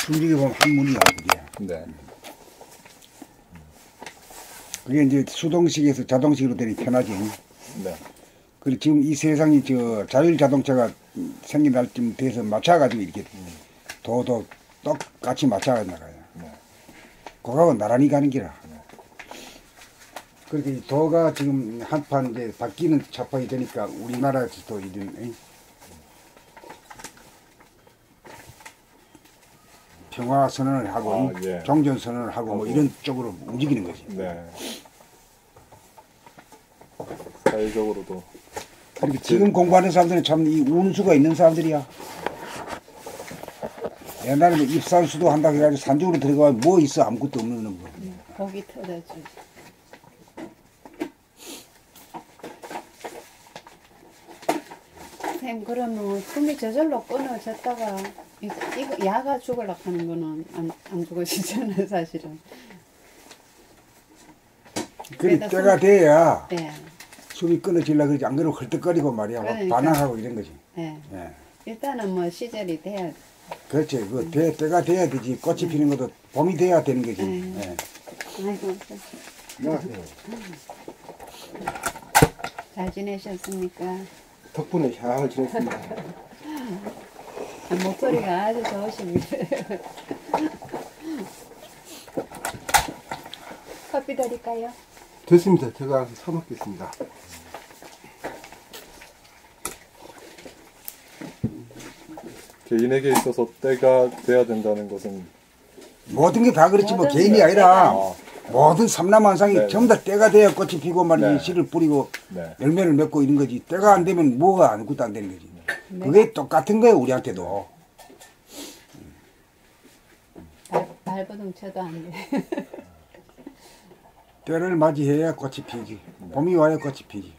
숨지게 보면 한문이야, 그게. 네. 그게 이제 수동식에서 자동식으로 되니 편하지. 네. 그리고 지금 이 세상이 저 자율 자동차가 생긴 날쯤 돼서 맞춰가지고 이렇게 도도 똑같이 맞춰가 나가요. 네. 그거하고 나란히 가는 기라. 그렇게 이 도가 지금 한판 이제 바뀌는 차판이 되니까 우리나라에서도 이런 평화 선언을 하고 예. 종전 선언을 하고 뭐 이런 쪽으로 움직이는 거지. 네. 사회적으로도. 그리고 지금 공부하는 사람들은 참 이 운수가 있는 사람들이야. 옛날에 뭐 입산수도 한다고 해가지고 산적으로 들어가면 뭐 있어? 아무것도 없는 거. 고기 터다주. 선생님 그러면 숨이 저절로 끊어졌다가 이거 야가 죽으려고 하는 거는 안 죽어지잖아요 사실은. 그래 때가 돼야 네. 숨이 끊어질라 그러지. 안 그러면 헐떡거리고 말이야. 막 그러니까. 반항하고 이런 거지. 네. 예. 일단은 뭐 시절이 돼야. 그렇지. 그 때가 돼야 되지. 꽃이 피는 것도 봄이 돼야 되는 거지. 예. 아이고 안녕하세요. 잘 지내셨습니까? 덕분에 잘 지냈습니다. 목소리가 아주 좋으십니다. 커피 드릴까요? 됐습니다. 제가 알아서 사 먹겠습니다. 개인에게 있어서 때가 돼야 된다는 것은 모든 게 다 그렇지 뭐 모든 개인이 게 아니라 아, 모든 삼라만상이 네. 전부 다 때가 돼야 꽃이 피고 말이지 네. 씨를 뿌리고 네. 열매를 맺고 이런 거지. 때가 안 되면 뭐가 아무것도 안 되는 거지. 그게 똑같은 거예요 우리한테도. 발버둥 쳐도 안 돼. 때를 맞이해야 꽃이 피지. 봄이 와야 꽃이 피지.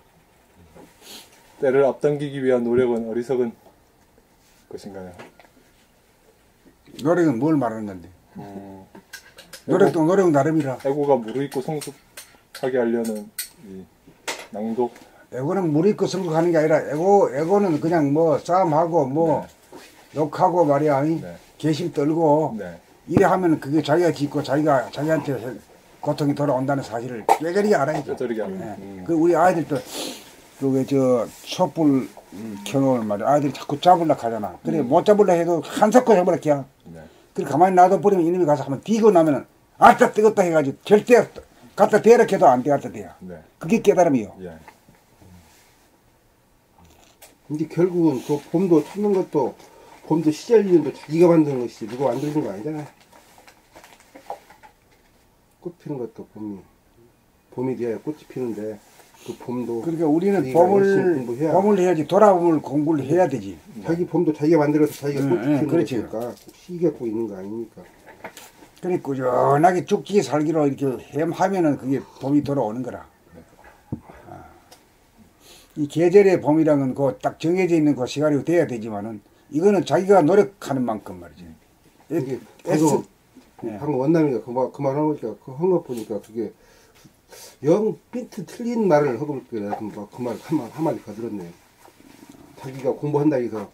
때를 앞당기기 위한 노력은 어리석은 것인가요? 노력은 뭘 말하는 건데? 음, 노력도 노력 나름이라. 애고가 무르익고 성숙하게 하려는 이 낭독. 애고는 물 있고 성숙하는 게 아니라 애고는 그냥 뭐 싸움하고 뭐 욕하고 말이야. 네. 개심 떨고 네. 이래 하면 그게 자기가 짓고 자기한테 고통이 돌아온다는 사실을 뼈저리게 알아야죠. 뼈저리게 하는. 예. 그 우리 아이들도 그게 저 촛불 켜놓으면 말이야. 아이들이 자꾸 잡으려고 하잖아. 그래 못 잡으려 해도 한석고 잡으려고 해. 네. 그래 가만히 놔둬 버리면 이놈이 가서 한번 뛰고 나면은 아따 뜨겁다 해가지고 절대 갖다 대라 해도 안 돼, 갖다 대야. 네. 그게 깨달음이요. 예. 근데 결국은 그 봄도 찾는 것도 봄도 시절리는도 자기가 만드는 것이지 누가 만드는 거 아니잖아. 꽃 피는 것도 봄이 돼야 꽃이 피는데 그 봄도 그러니까 우리는 자기가 열심히 공부해야 봄을 해야지 돌아봄을 공부를 해야 되지. 자기 봄도 자기가 만들어서 자기가 꽃이 피는 그렇지. 거니까 시기가 꼭 있는 거 아닙니까? 그러니까 꾸준하게 죽기 살기로 이렇게 햄하면은 그게 봄이 돌아오는 거라. 이 계절의 봄이랑은 그 딱 정해져 있는 그 시간이 돼야 되지만은 이거는 자기가 노력하는 만큼 말이지. 이게 애써 방금 원남이가 그 말 하니까 그 한 거 보니까 그게 영 빈트 틀린 말을 하고 있길래 그 말 한마디 거들었네. 자기가 공부한다 해서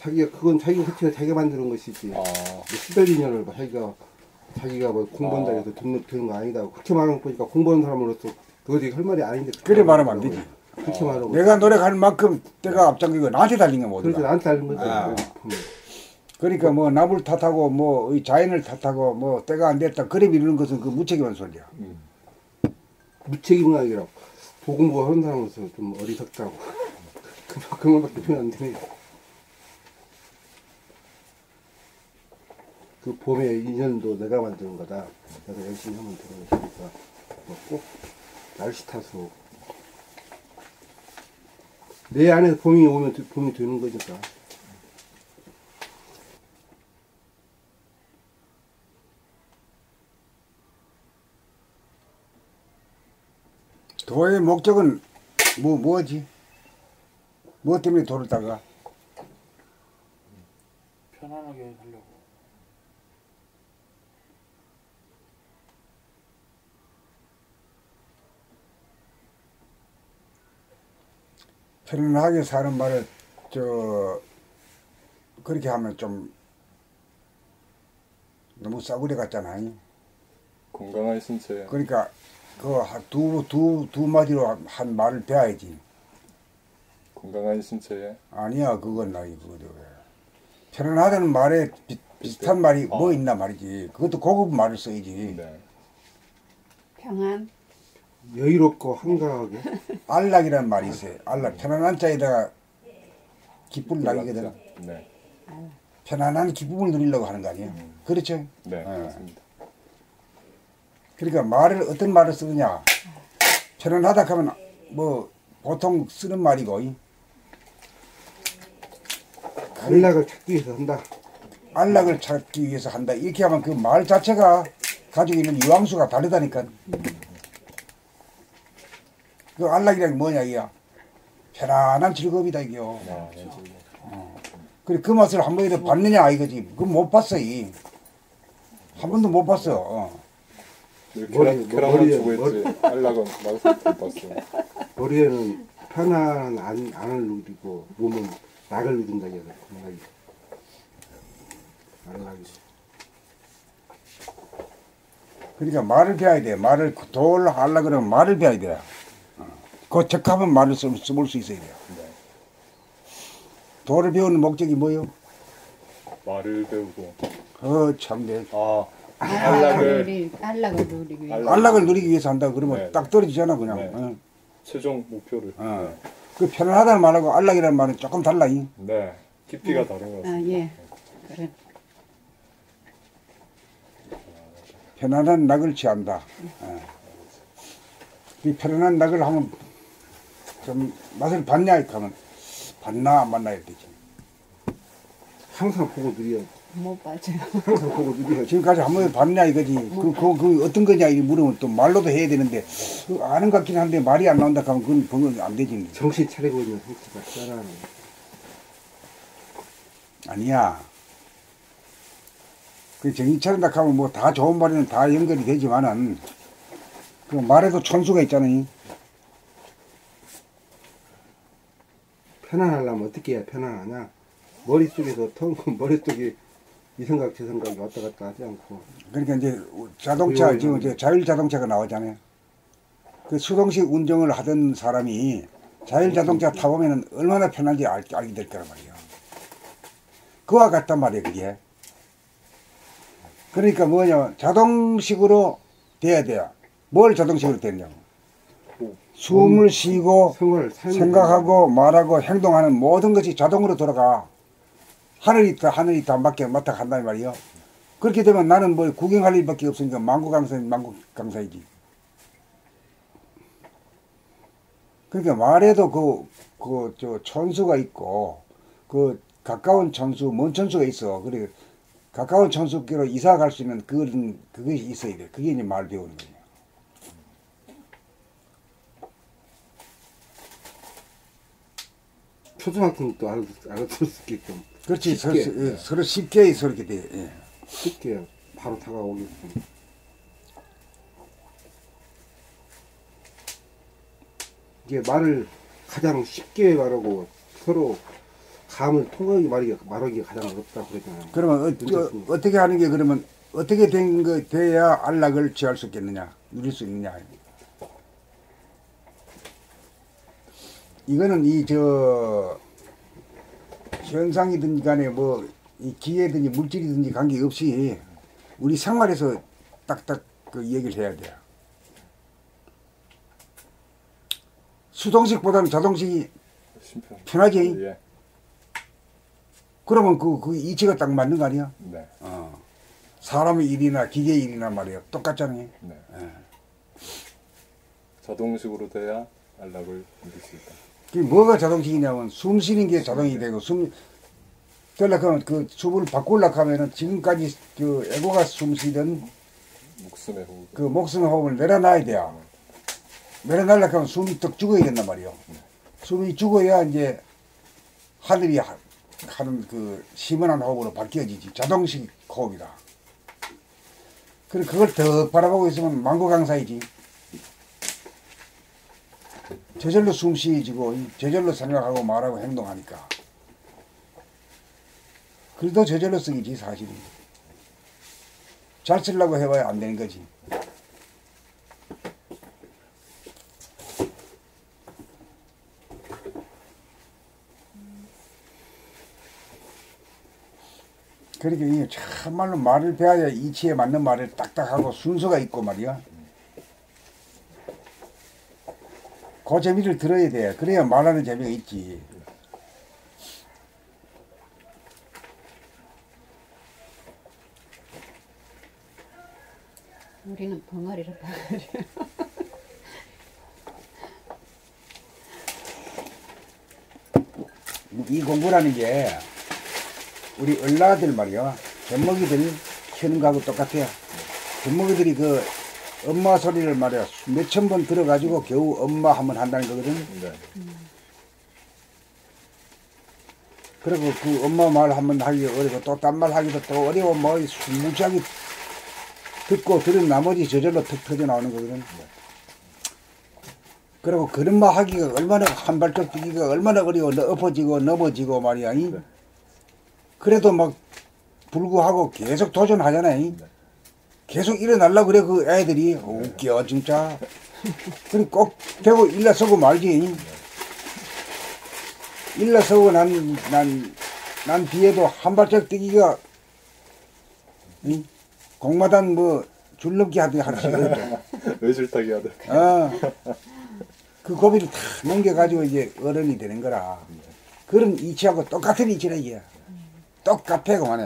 그건 자기가 그치가 자기가 만드는 것이지. 시달리년을 자기가 뭐 공부한다 해서 듣는 거 아니다. 그렇게 말하는 거 보니까 공부하는 사람으로서 그것이 할 말이 아닌데. 그래 말하면 안 되지. 그렇게 말하고. 내가 노력하는 만큼 때가 앞장기고 나한테 달린 게 뭐더라. 그렇지 나한테 알는 거지. 그러니까 뭐 나물 탓하고 뭐 자연을 탓하고 뭐 때가 안 됐다 그래 미루는 것은 그 무책임한 소리야. 무책임은 아니라 보공부 하는 사람으로서 좀 어리석다고. 그 말밖에 표현 안 되네. 그 봄의 인연도 내가 만드는 거다. 내가 열심히 하면 되는 것이니까 꼭 날씨 탓으로 내 안에 봄이 오면 봄이 되는 거니까. 도의 목적은 뭐지? 뭐 때문에 도를 닦아? 편안하게 하려고. 편안하게 사는 말을 그렇게 하면 좀 너무 싸구려 같잖아. 건강한 신체에 그러니까 두 마디로 한 말을 배워야지. 건강한 신체에 아니야, 그건 나이 그거도. 편안하다는 말에 비슷한 말이 뭐 있나 말이지. 그것도 고급 말을 써야지. 네. 평안. 여유롭고 한가하게. 안락이라는 말이 있어요. 안락. 편안한 자에다가 기쁨을 나기거든. 네. 편안한 기쁨을 누리려고 하는 거 아니에요. 그렇죠? 네, 맞습니다. 그러니까 말을 어떤 말을 쓰느냐. 편안하다 하면 뭐 보통 쓰는 말이고 안락을 찾기 위해서 한다. 안락을 찾기 위해서 한다. 이렇게 하면 그 말 자체가 가지고 있는 유황수가 다르다니까. 그 안락이란 뭐냐 이야. 편안한 즐거움이다 이게요. 아, 네. 그래 그 맛을 한 번이라도 봤느냐 이거지. 그건 못 봤어 한 번도 못 봤어. 쾌락만 추구했지 안락은 맛을 못 봤어. 머리에는 편안한 안을 누리고 몸은 낙을 누린다 해서 건강이. 안락이. 그러니까 말을 배워야 돼. 말을 도를 하려고 그러면 말을 배워야 돼. 그 적합한 말을 써볼 수 있어야 돼요. 네. 도를 배우는 목적이 뭐요? 말을 배우고 참네. 안락을 누리기 위해. 안락을 누리기 위해서 한다 그러면 네. 딱 떨어지잖아 그냥. 네. 최종 목표를 그 편안하다는 말하고 안락이라는 말은 조금 달라. 네 깊이가 다른 것 같습니다. 예. 그래. 편안한 낙을 취한다. 이 편안한 낙을 하면 좀 맛을 봤냐 이렇게 하면 봤나 안 봤나 이렇게 되지. 항상 보고 누려야 못 봐줘요. 항상 보고 누려야 지금까지 한 번에 봤냐 이거지. 그 어떤 거냐 이 물으면 또 말로도 해야 되는데 아는 것 같긴 한데 말이 안 나온다 하면 그건 안 되지. 정신 차리고 있는 상태가 편안해. 아니야. 그 정신 차린다 하면 뭐 다 좋은 말에는 다 연결이 되지만은 그 말에도 촌수가 있잖아요. 편안하려면 어떻게 해야 편안하냐? 머릿속에서 머릿속에 이 생각 저 생각이 왔다 갔다 하지 않고. 그러니까 이제 자동차 지금 이제 자율자동차가 나오잖아요. 그 수동식 운전을 하던 사람이 자율자동차 타보면은 얼마나 편한지 알게 될 거란 말이에요. 그와 같단 말이에요, 그게. 그러니까 뭐냐, 자동식으로 돼야 돼요. 뭘 자동식으로 되냐고. 숨을 쉬고 생각하고 말하고 행동하는 모든 것이 자동으로 돌아가. 하늘이 있다 밖에 맡아 간단 말이에요. 그렇게 되면 나는 뭐 구경할 일밖에 없으니까 망고강사이지. 그러니까 말에도 저 촌수가 있고 그 가까운 촌수, 먼 촌수가 있어. 그래 가까운 촌수께로 이사 갈 수 있는 그게 있어야 돼. 그게 이제 말 배우는 거예요. 초등학생도 알아들을 수 있게끔. 그렇지. 쉽게. 서로 쉽게 이렇게 돼. 예. 쉽게 바로 다가오게끔. 이게 말을 가장 쉽게 말하고 서로 감을 통하게 말하기가 가장 어렵다고 그러잖아요. 그러면 어떻게 하는 게 그러면 어떻게 된 거 돼야 안락을 취할 수 있겠느냐, 누릴 수 있느냐. 이거는 현상이든지 간에 뭐 이 기회든지 물질이든지 관계없이 우리 생활에서 딱딱 그 얘기를 해야 돼요. 수동식보다는 자동식이 편하지? 예. 그러면 그 이치가 딱 맞는 거 아니야? 네. 사람의 일이나 기계의 일이나 말이야. 똑같잖아요. 네. 예. 자동식으로 돼야 안락을 누릴 수 있다. 그게 뭐가 자동식이냐면 숨 쉬는 게 자동이 되고 그러면 그 숨을 바꾸려고 하면은 지금까지 그 애고가 숨 쉬던 목숨의 호흡. 그 목숨의 호흡을 내려놔야 돼요. 내려놔려고 하면 숨이 딱 죽어야 된단 말이에요. 숨이 죽어야 이제 하늘이 하는 그 시원한 호흡으로 바뀌어지지. 자동식 호흡이다. 그래 그걸 더 바라보고 있으면 망고강사이지. 저절로 숨 쉬어지고 저절로 생각하고 말하고 행동하니까. 그래도 저절로 쓰기지 사실은. 잘 쓰려고 해봐야 안 되는 거지. 그러니까 이게 참말로 말을 배워야 이치에 맞는 말을 딱딱하고 순서가 있고 말이야. 그 재미를 들어야 돼. 그래야 말하는 재미가 있지. 우리는 벙어리로 벙어리. 이 공부라는 게 우리 얼라들 말이야. 젖먹이들 키우는 거하고 똑같아요. 젖먹이들이 그 엄마 소리를 말이야 몇천 번 들어가지고 겨우 엄마 한번 한다는 거거든. 네. 그리고 그 엄마 말 한번 하기 어려고 또 딴 말 하기도 또 어려워. 뭐 무지하게 듣고 들은 나머지 저절로 턱 터져 나오는 거거든. 그리고 그런 말 하기가 얼마나 한 발짝 뛰기가 얼마나 어려워. 엎어지고 넘어지고 말이야. 이? 그래도 막 불구하고 계속 도전하잖아. 이? 계속 일어나려고 그래 그 애들이. 웃겨 진짜. 그리고 꼭 되고 일어서고 말지. 이? 일어서고 난 뒤에도 한 발짝 뛰기가 이? 공마단 뭐 줄넘기 하듯이 하는 외줄타기 하듯. 그 고비를 다 넘겨가지고 이제 어른이 되는 거라. 그런 이치하고 똑같은 이치라 이게. 똑같아 그만해.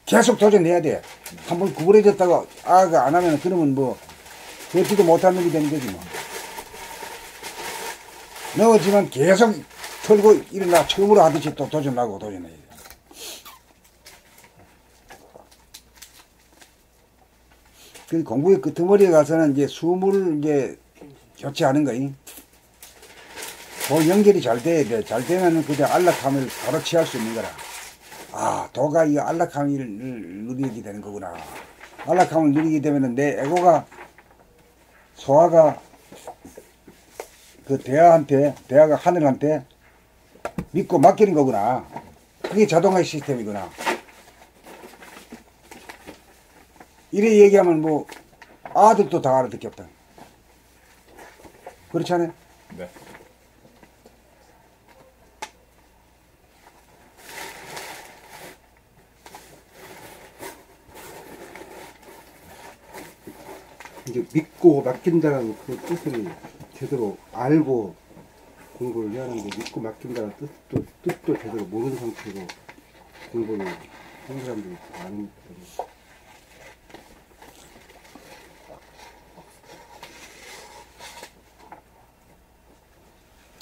계속 도전해야 돼. 한번 구부러졌다가 아가 안 하면 그러면 뭐 걷지도 못한 놈이 되는 거지 뭐. 넘어지만 계속 털고 일어나 처음으로 하듯이 또 도전하고 도전해야 돼. 그 공부의 끄트머리에 가서는 이제 숨을 이제 교체하는 거이. 도 연결이 잘 돼야 돼. 잘 되면은 그저 안락함을 바로 취할 수 있는 거라. 아, 도가 이 안락함을 누리게 되는 거구나. 안락함을 누리게 되면은 내 에고가 소아가 그 대화가 하늘한테 믿고 맡기는 거구나. 그게 자동화 시스템이구나. 이래 얘기하면 뭐 아들도 다 알아듣겠다. 그렇지 않아요? 네. 이제 믿고 맡긴다는 그 뜻을 제대로 알고 공부를 해야 하는데 믿고 맡긴다는 뜻도 제대로 모르는 상태로 공부를 하는 사람들이 많으니까.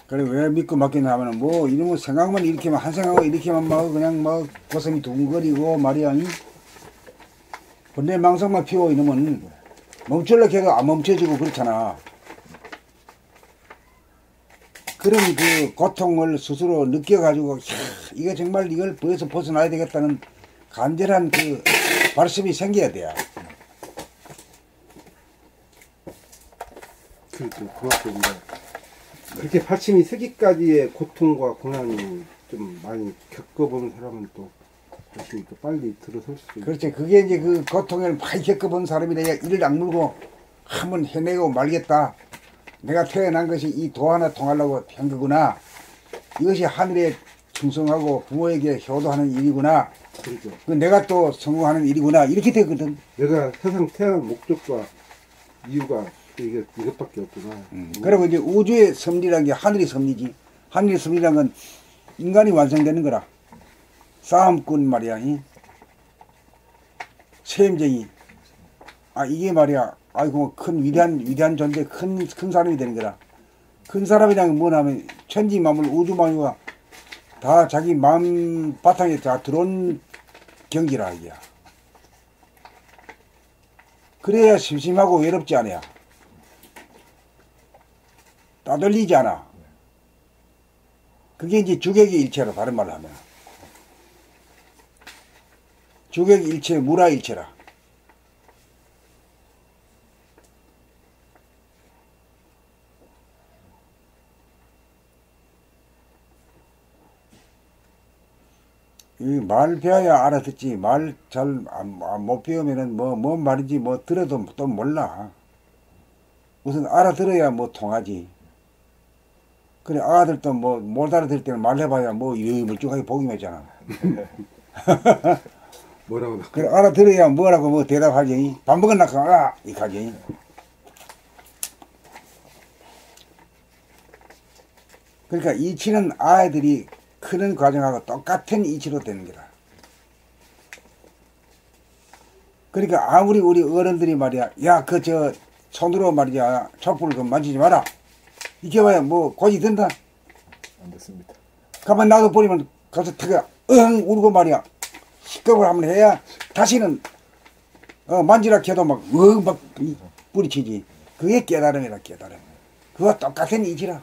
그래 왜 믿고 맡기냐 하면은 뭐 이놈의 생각만 이렇게만 한 생각만 이렇게만 막 그냥 막 고슴이 둥거리고 말이야. 근데 망상만 피워 이놈은 멈추려 걔가 안 멈춰지고 그렇잖아. 그런 그 고통을 스스로 느껴가지고 이거 정말 이걸 벗어나야 되겠다는 간절한 그 발심이 생겨야 돼요. 그렇죠. 그만큼 그렇게 발심이 세기까지의 고통과 고난이 좀 많이 겪어보는 사람은 또 발심이 또 빨리 들어설 수 있고. 그렇지. 그게 이제 그 고통을 많이 겪어본 사람이라 이를 악물고 한번 해내고 말겠다. 내가 태어난 것이 이 도 하나 통하려고 한 거구나. 이것이 하늘에 충성하고 부모에게 효도하는 일이구나. 그렇죠. 그 내가 또 성공하는 일이구나. 이렇게 되거든. 내가 세상 태어난 목적과 이유가 이게 이것밖에 없구나. 그리고 이제 우주의 섭리라는 게 하늘의 섭리지. 하늘의 섭리라는 건 인간이 완성되는 거라. 싸움꾼 말이야. 체험쟁이. 아 이게 말이야. 아이고 큰 위대한 존재 큰 사람이 되는 거라. 큰 사람이라는 건 뭐냐면 천지 만물 우주 만물과 다 자기 마음 바탕에 다 들어온 경지라 이게. 그래야 심심하고 외롭지 않아요. 따돌리지 않아. 그게 이제 주객의 일체로 다른 말로 하면. 주객 일체, 무라 일체라. 이 말 배워야 알아듣지. 말 잘 못 배우면은 뭔 말인지 뭐 들어도 또 몰라. 우선 알아들어야 뭐 통하지. 그래, 아들도 뭐 못 알아들 때는 말해봐야 뭐 이리 멀쩡하게 보기만 했잖아. 뭐라고 그래, 알아들어야 뭐라고 뭐 대답하지. 밥 먹었나? 이렇게 하지. 그러니까 이치는 아이들이 크는 과정하고 똑같은 이치로 되는 거다. 그러니까 아무리 우리 어른들이 말이야, 야, 손으로 말이야, 촛불을 좀 만지지 마라. 이게 봐야 뭐 고지 된다. 안 됐습니다. 가만 놔둬 버리면 가서 타가 울고 말이야. 시끄럽을 한번 해야 다시는 만지라 해도 막 뿌리치지. 그게 깨달음이라 깨달음. 그거 똑같은 이치라.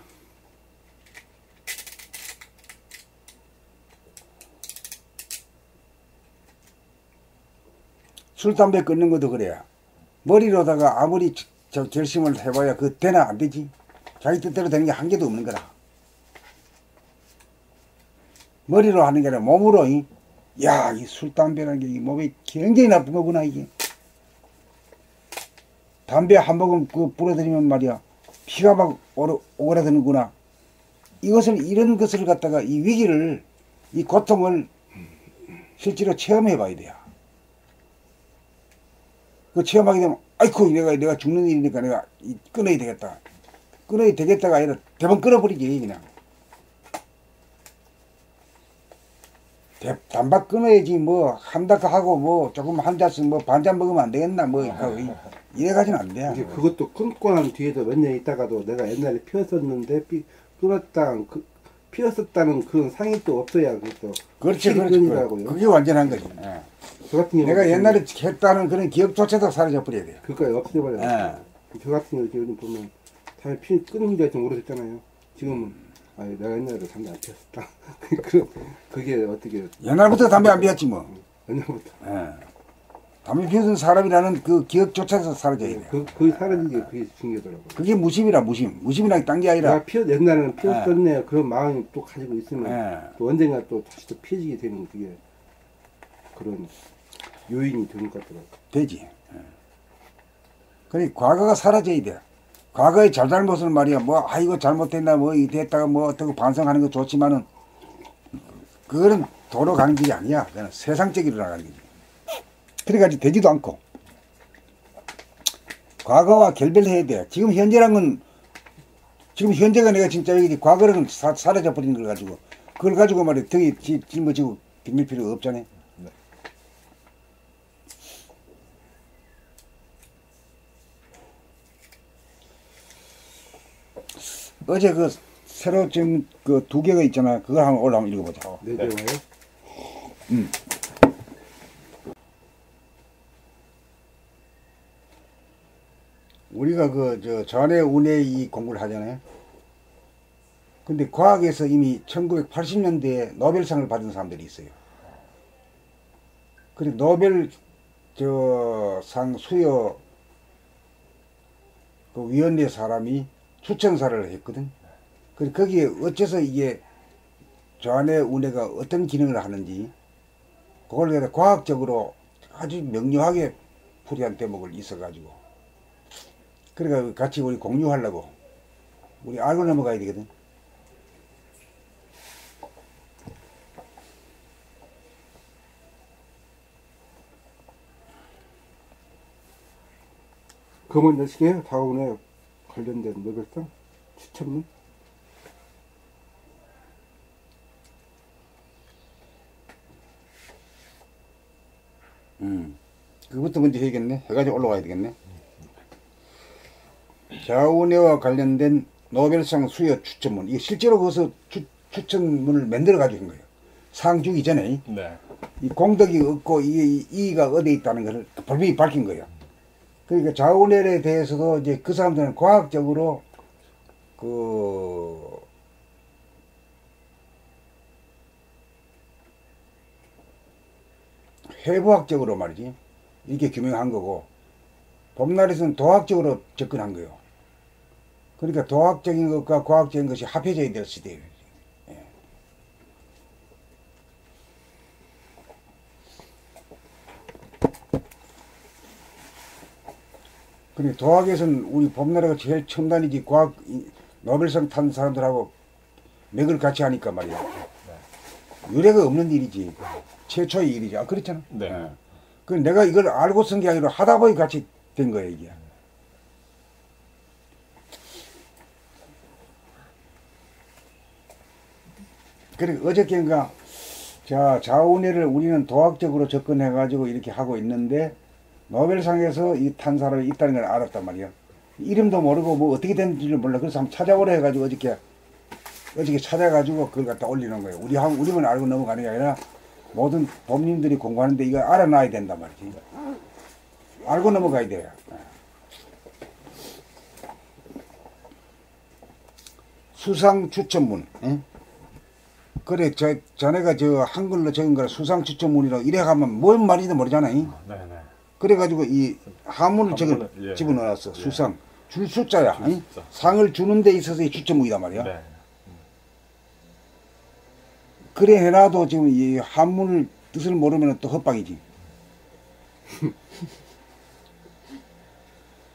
술, 담배 끊는 것도 그래야. 머리로다가 아무리 결심을 해봐야 그 되나 안 되지. 자기 뜻대로 되는 게 한 개도 없는 거라. 머리로 하는 게 아니라 몸으로, 야, 이 술, 담배라는 게 이 몸에 굉장히 나쁜 거구나, 이게. 담배 한 모금 불어들이면 말이야, 피가 막 오그라드는구나. 이런 것을 갖다가 이 위기를, 이 고통을 실제로 체험해 봐야 돼요. 그 체험하게 되면, 아이쿠, 내가 죽는 일이니까 내가 끊어야 되겠다. 끊어야 되겠다가 아니라 대번 끊어버리지, 그냥. 단박 끊어야지, 뭐, 한다고 하고, 뭐, 조금 한 잔씩, 뭐, 반 잔 먹으면 안 되겠나, 뭐, 이래가지는 안 돼. 이게 그것도 끊고 난 뒤에도 몇 년 있다가도 내가 옛날에 피웠었는데 피웠었다는 그런 상이 또 없어야 그것도 그렇지. 끊이더라고요. 그게 완전한 거지. 예. 저 같은 경우 내가 옛날에 했다는 그런 기억조차도 사라져 버려야 돼요. 그거까지 없애버려요. 저 같은 경우 요즘 보면 담배 끊는 게 좀 오래됐잖아요. 지금은 내가 옛날에 담배 안 피웠었다. 그럼 그게 어떻게 옛날부터 담배 안 피웠지 뭐. 옛날부터 담배 피우던 사람이라는 그 기억조차도 사라져야 돼요. 그 사라지는 게 그게 중요하더라고요. 그게 무심이라 무심. 무심이랑 딴 게 아니라. 내가 옛날에는 피웠었네 그런 마음이 또 가지고 있으면 또 언젠가 또 다시 또 피해지게 되는 그게 그런 요인이 되는 것 같더라고요. 되지. 그러니까 과거가 사라져야 돼. 과거의 잘잘못을 말이야, 뭐, 이거 잘못됐나, 뭐, 이 됐다가 뭐, 어떻게 반성하는 거 좋지만은, 그거는 도로 가는 길이 아니야. 그냥 세상적으로 나가는 길이. 그래가지고 되지도 않고. 과거와 결별해야 돼. 지금 현재란 건, 지금 현재가 내가 진짜 여기 과거는 사라져 버리는 걸 가지고, 그걸 가지고 말이야, 등에 짊어지고 댕길 필요가 없잖아. 어제 새로 지금 그 2개가 있잖아. 그거 한번 올라오면 읽어보자. 네, 네. 우리가 전해 운해 이 공부를 하잖아요. 근데 과학에서 이미 1980년대에 노벨상을 받은 사람들이 있어요. 그리고 노벨 상 수여 그 위원회 사람이 추천사를 했거든. 거기에 어째서 이게 전해 운해가 어떤 기능을 하는지 그걸 내가 과학적으로 아주 명료하게 풀이한 대목을 있어가지고 그러니까 같이 우리 공유하려고 우리 알고 넘어가야 되거든. 그건 몇 시게요? 다운에 관련된 노벨상 추천문? 그것부터 먼저 해야겠네. 해가지고 올라가야 되겠네. 자운해와 관련된 노벨상 수여 추천문. 이게 실제로 거기서 추천문을 만들어 가지고 한 거예요. 상 주기 전에. 네. 이 공덕이 없고 이의가 어디에 있다는 것을 분명히 밝힌 거예요. 그러니까 자운해에 대해서도 이제 그 사람들은 과학적으로 해부학적으로 말이지 이렇게 규명한 거고 봄날에서는 도학적으로 접근한 거예요. 그러니까 도학적인 것과 과학적인 것이 합해져야 될 시대예요. 예. 근데 도학에서는 우리 봄나라가 제일 첨단이지. 과학 노벨상 탄 사람들하고 맥을 같이 하니까 말이야. 유례가 없는 일이지. 최초의 일이지. 아, 그렇잖아. 네. 예. 그 내가 이걸 알고 쓴 게 아니라 하다 보니 같이 된 거야, 이게. 그래, 어저께인가, 자, 자원회를 우리는 도학적으로 접근해가지고 이렇게 하고 있는데, 노벨상에서 이 탄 사람이 있다는 걸 알았단 말이야. 이름도 모르고 뭐 어떻게 된지를 몰라. 그래서 한번 찾아오라 해가지고 어저께 찾아가지고 그걸 갖다 올리는 거예요. 우리만 알고 넘어가는 게 아니라 모든 법님들이 공부하는데 이걸 알아놔야 된단 말이지. 알고 넘어가야 돼요. 수상 추천문. 응? 그래, 자네가 한글로 적은 거라 수상 추천문이라고 이래 가면 뭔 말인지 모르잖아. 잉? 네네. 그래가지고 이 한문을 예. 집어넣었어. 예. 수상. 줄 숫자야. 줄 잉? 숫자. 상을 주는 데 있어서의 추천문이단 말이야. 네. 그래 해놔도 지금 이 한문을 뜻을 모르면 또 헛방이지.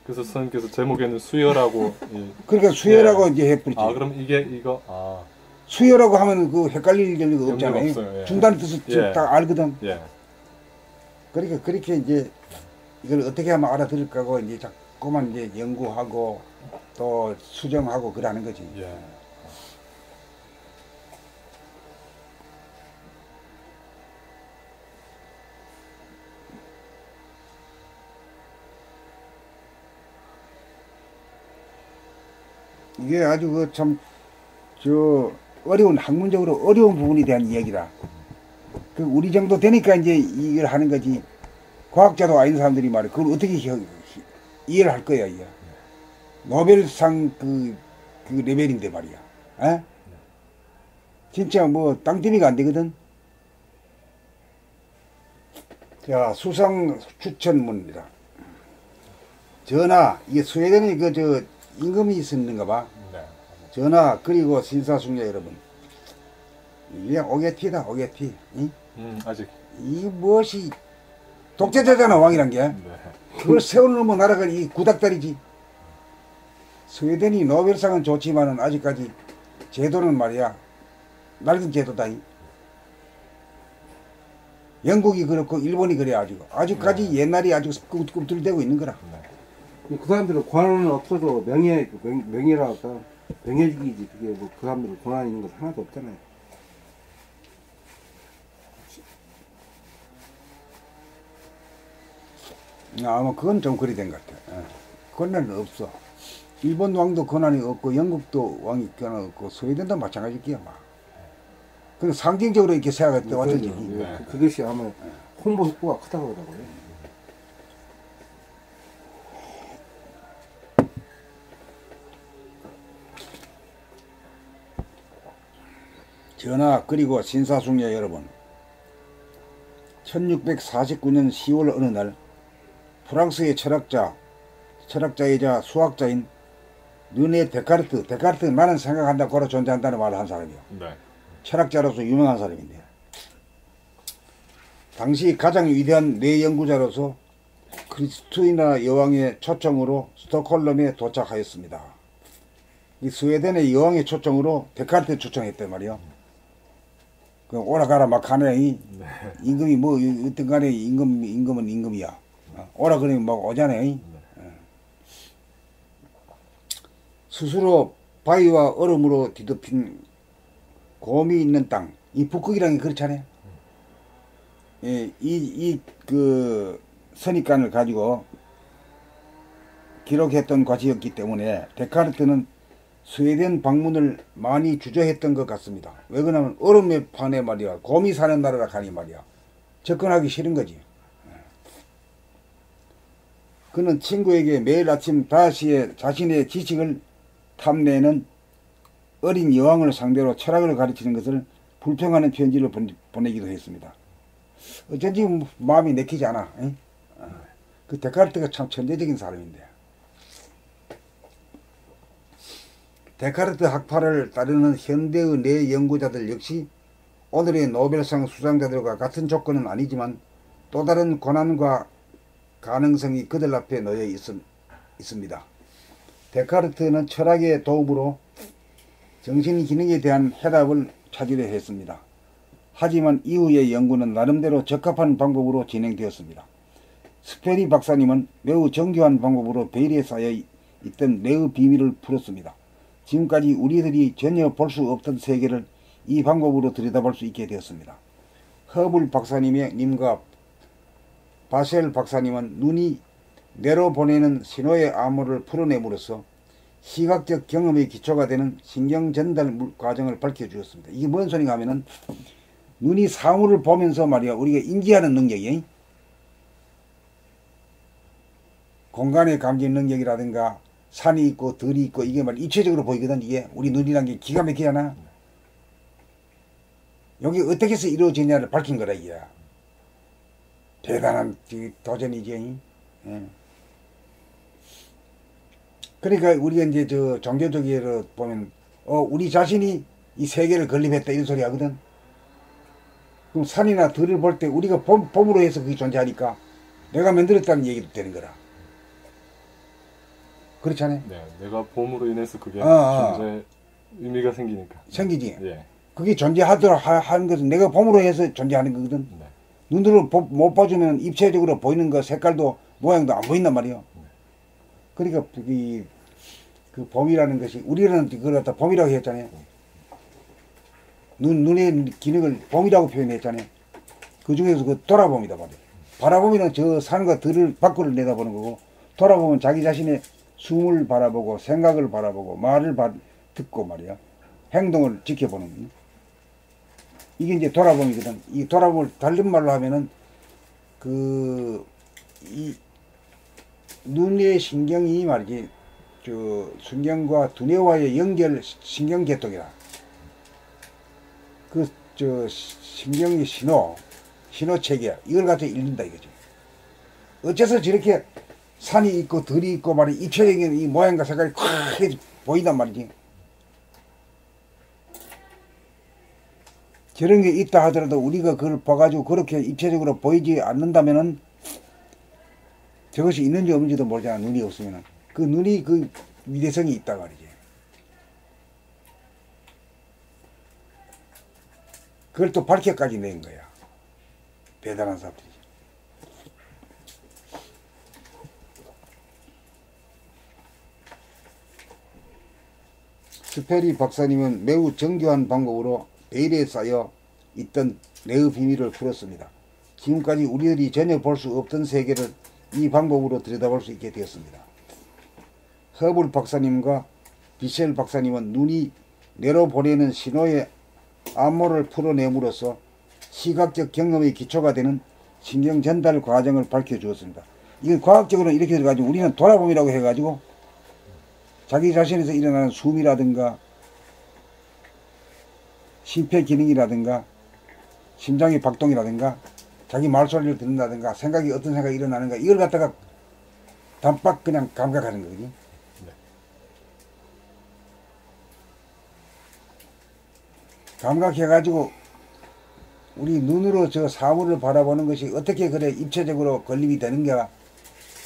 그래서 선생님께서 제목에는 수열하고 그러니까 수열하고 예. 이제 해버리지. 아 그럼 이거 수열하고 하면 그 헷갈릴 리가 없잖아요. 없어요. 예. 중단 뜻을 예. 다 알거든. 예. 그러니까 그렇게 이제 이걸 어떻게 하면 알아들을까 하고 이제 자꾸만 이제 연구하고 또 수정하고 그러는 거지. 예. 이게 아주 그 참 어려운 학문적으로 어려운 부분에 대한 이야기다. 그 우리 정도 되니까 이제 이걸 하는 거지. 과학자도 아닌 사람들이 말이야. 그걸 어떻게 이해를 할 거야, 이게. 노벨상 그 레벨인데 말이야. 에? 진짜 뭐 땅띠미가 안 되거든. 자, 수상 추천문입니다. 전하, 이게 스웨덴이 임금이 있었는가 봐. 네. 전하, 그리고 신사숙녀 여러분. 이게 오게티다, 오게티. 응? 아직. 이 무엇이 독재자잖아, 왕이란 게. 네. 그걸 세워놓으면 나라가 이 구닥다리지. 스웨덴이 노벨상은 좋지만은 아직까지 제도는 말이야 낡은 제도다. 영국이 그렇고 일본이 그래. 아직까지 옛날이 아주 꿈틀대고 있는 거라. 그 사람들은 권한은 없어도 명예랄까 명예직이지. 그게 뭐 그 사람들은 권한 있는 거 하나도 없잖아요. 아마 그건 좀 그리 된 것 같아. 권한은 없어. 일본 왕도 권한이 없고 영국도 왕이 권한 없고 스웨덴도 마찬가지기야. 그 상징적으로 이렇게 생각할 때 왔던지. 그것이 아마 홍보 효과가 크다고 그러더라고요. 전하, 그리고 신사숙녀 여러분, 1649년 10월 어느 날 프랑스의 철학자이자 수학자인 르네 데카르트, 나는 생각한다, 고로 존재한다는 말을 한 사람이요. 네. 철학자로서 유명한 사람인데, 당시 가장 위대한 뇌연구자로서 크리스투이나 여왕의 초청으로 스톡홀름에 도착하였습니다. 이 스웨덴의 여왕의 초청으로 데카르트 초청했단 말이요. 그 오라가라 막 하네. 네. 임금이 뭐 어떤 간에 임금은 임금이야. 오라 그러면 막 오잖아요. 네. 스스로 바위와 얼음으로 뒤덮인 곰이 있는 땅, 이 북극이라는 게 그렇잖아요. 예, 그 선입관을 가지고 기록했던 과지였기 때문에 데카르트는 스웨덴 방문을 많이 주저했던 것 같습니다. 왜 그러냐면 얼음의 판에 말이야, 곰이 사는 나라라 가니 말이야, 접근하기 싫은 거지. 그는 친구에게 매일 아침 5시에 자신의 지식을 탐내는 어린 여왕을 상대로 철학을 가르치는 것을 불평하는 편지를 보내기도 했습니다. 어쩐지 마음이 내키지 않아. 그 데카르트가 참 천재적인 사람인데. 데카르트 학파를 따르는 현대의 뇌 연구자들 역시 오늘의 노벨상 수상자들과 같은 조건은 아니지만 또 다른 고난과 가능성이 그들 앞에 놓여 있습니다. 데카르트는 철학의 도움으로 정신 기능에 대한 해답을 찾으려 했습니다. 하지만 이후의 연구는 나름대로 적합한 방법으로 진행되었습니다. 스페리 박사님은 매우 정교한 방법으로 베일에 쌓여 있던 뇌의 비밀을 풀었습니다. 지금까지 우리들이 전혀 볼 수 없던 세계를 이 방법으로 들여다볼 수 있게 되었습니다. 허블 박사님과 바셀 박사님은 눈이 뇌로 보내는 신호의 암호를 풀어내므로써 시각적 경험의 기초가 되는 신경 전달 과정을 밝혀주었습니다. 이게 뭔 소리가 하면은 눈이 사물을 보면서 말이야 우리가 인지하는 능력이 공간의 감지 능력이라든가 산이 있고 들이 있고 이게 말 입체적으로 보이거든. 이게 우리 눈이란 게 기가 막히잖아. 여기 어떻게 해서 이루어지냐를 밝힌 거라 이게. 대단한 도전이지. 예. 그러니까 우리가 이제 저 종교적으로 보면 우리 자신이 이 세계를 건립했다 이런 소리 하거든. 그럼 산이나 들을 볼 때 우리가 봄으로 해서 그게 존재하니까 내가 만들었다는 얘기도 되는 거라. 그렇잖아요. 네, 내가 봄으로 인해서 그게 존재 의미가 생기니까. 생기지. 예. 그게 존재하더라 하는 것은 내가 봄으로 해서 존재하는 거거든. 네. 눈으로 못 봐주면 입체적으로 보이는 거 색깔도 모양도 안 보인단 말이에요. 그러니까 그 봄이라는 것이 우리는 그걸 갖다 봄이라고 했잖아요. 눈의 기능을 봄이라고 표현했잖아요. 그 중에서 그 돌아봄이다 말이에요. 바라봄이는 저 산과 들을 밖으로 내다보는 거고, 돌아보면 자기 자신의 숨을 바라보고 생각을 바라보고 말을 듣고 말이야 행동을 지켜보는 거예요. 이게 이제 돌아봄이거든. 이 돌아봄을 다른 말로 하면은 이 눈의 신경이 말이지 저 신경과 두뇌와의 연결 신경계통이라 저 신경의 신호체계 이걸 가지고 읽는다 이거지. 어째서 저렇게 산이 있고 들이 있고 말이 입체적인 이 모양과 색깔이 크게 보인단 말이지. 저런 게 있다 하더라도 우리가 그걸 봐가지고 그렇게 입체적으로 보이지 않는다면은 저것이 있는지 없는지도 모르잖아. 눈이 없으면은. 그 눈이 그 위대성이 있다 말이지. 그걸 또 밝혀까지 낸 거야. 대단한 사람들이지. 스페리 박사님은 매우 정교한 방법으로 베일에 쌓여 있던 뇌의 비밀을 풀었습니다. 지금까지 우리들이 전혀 볼 수 없던 세계를 이 방법으로 들여다볼 수 있게 되었습니다. 허블 박사님과 비셀 박사님은 눈이 뇌로 보내는 신호의 암호를 풀어내므로써 시각적 경험의 기초가 되는 신경 전달 과정을 밝혀주었습니다. 이건 과학적으로 이렇게 돼가지고 우리는 돌아봄이라고 해가지고 자기 자신에서 일어나는 숨이라든가 심폐 기능이라든가 심장의 박동이라든가 자기 말소리를 듣는다든가 생각이 어떤 생각이 일어나는가 이걸 갖다가 단박 그냥 감각하는 거거든요. 네. 감각해가지고 우리 눈으로 저 사물을 바라보는 것이 어떻게 그래 입체적으로 건립이 되는가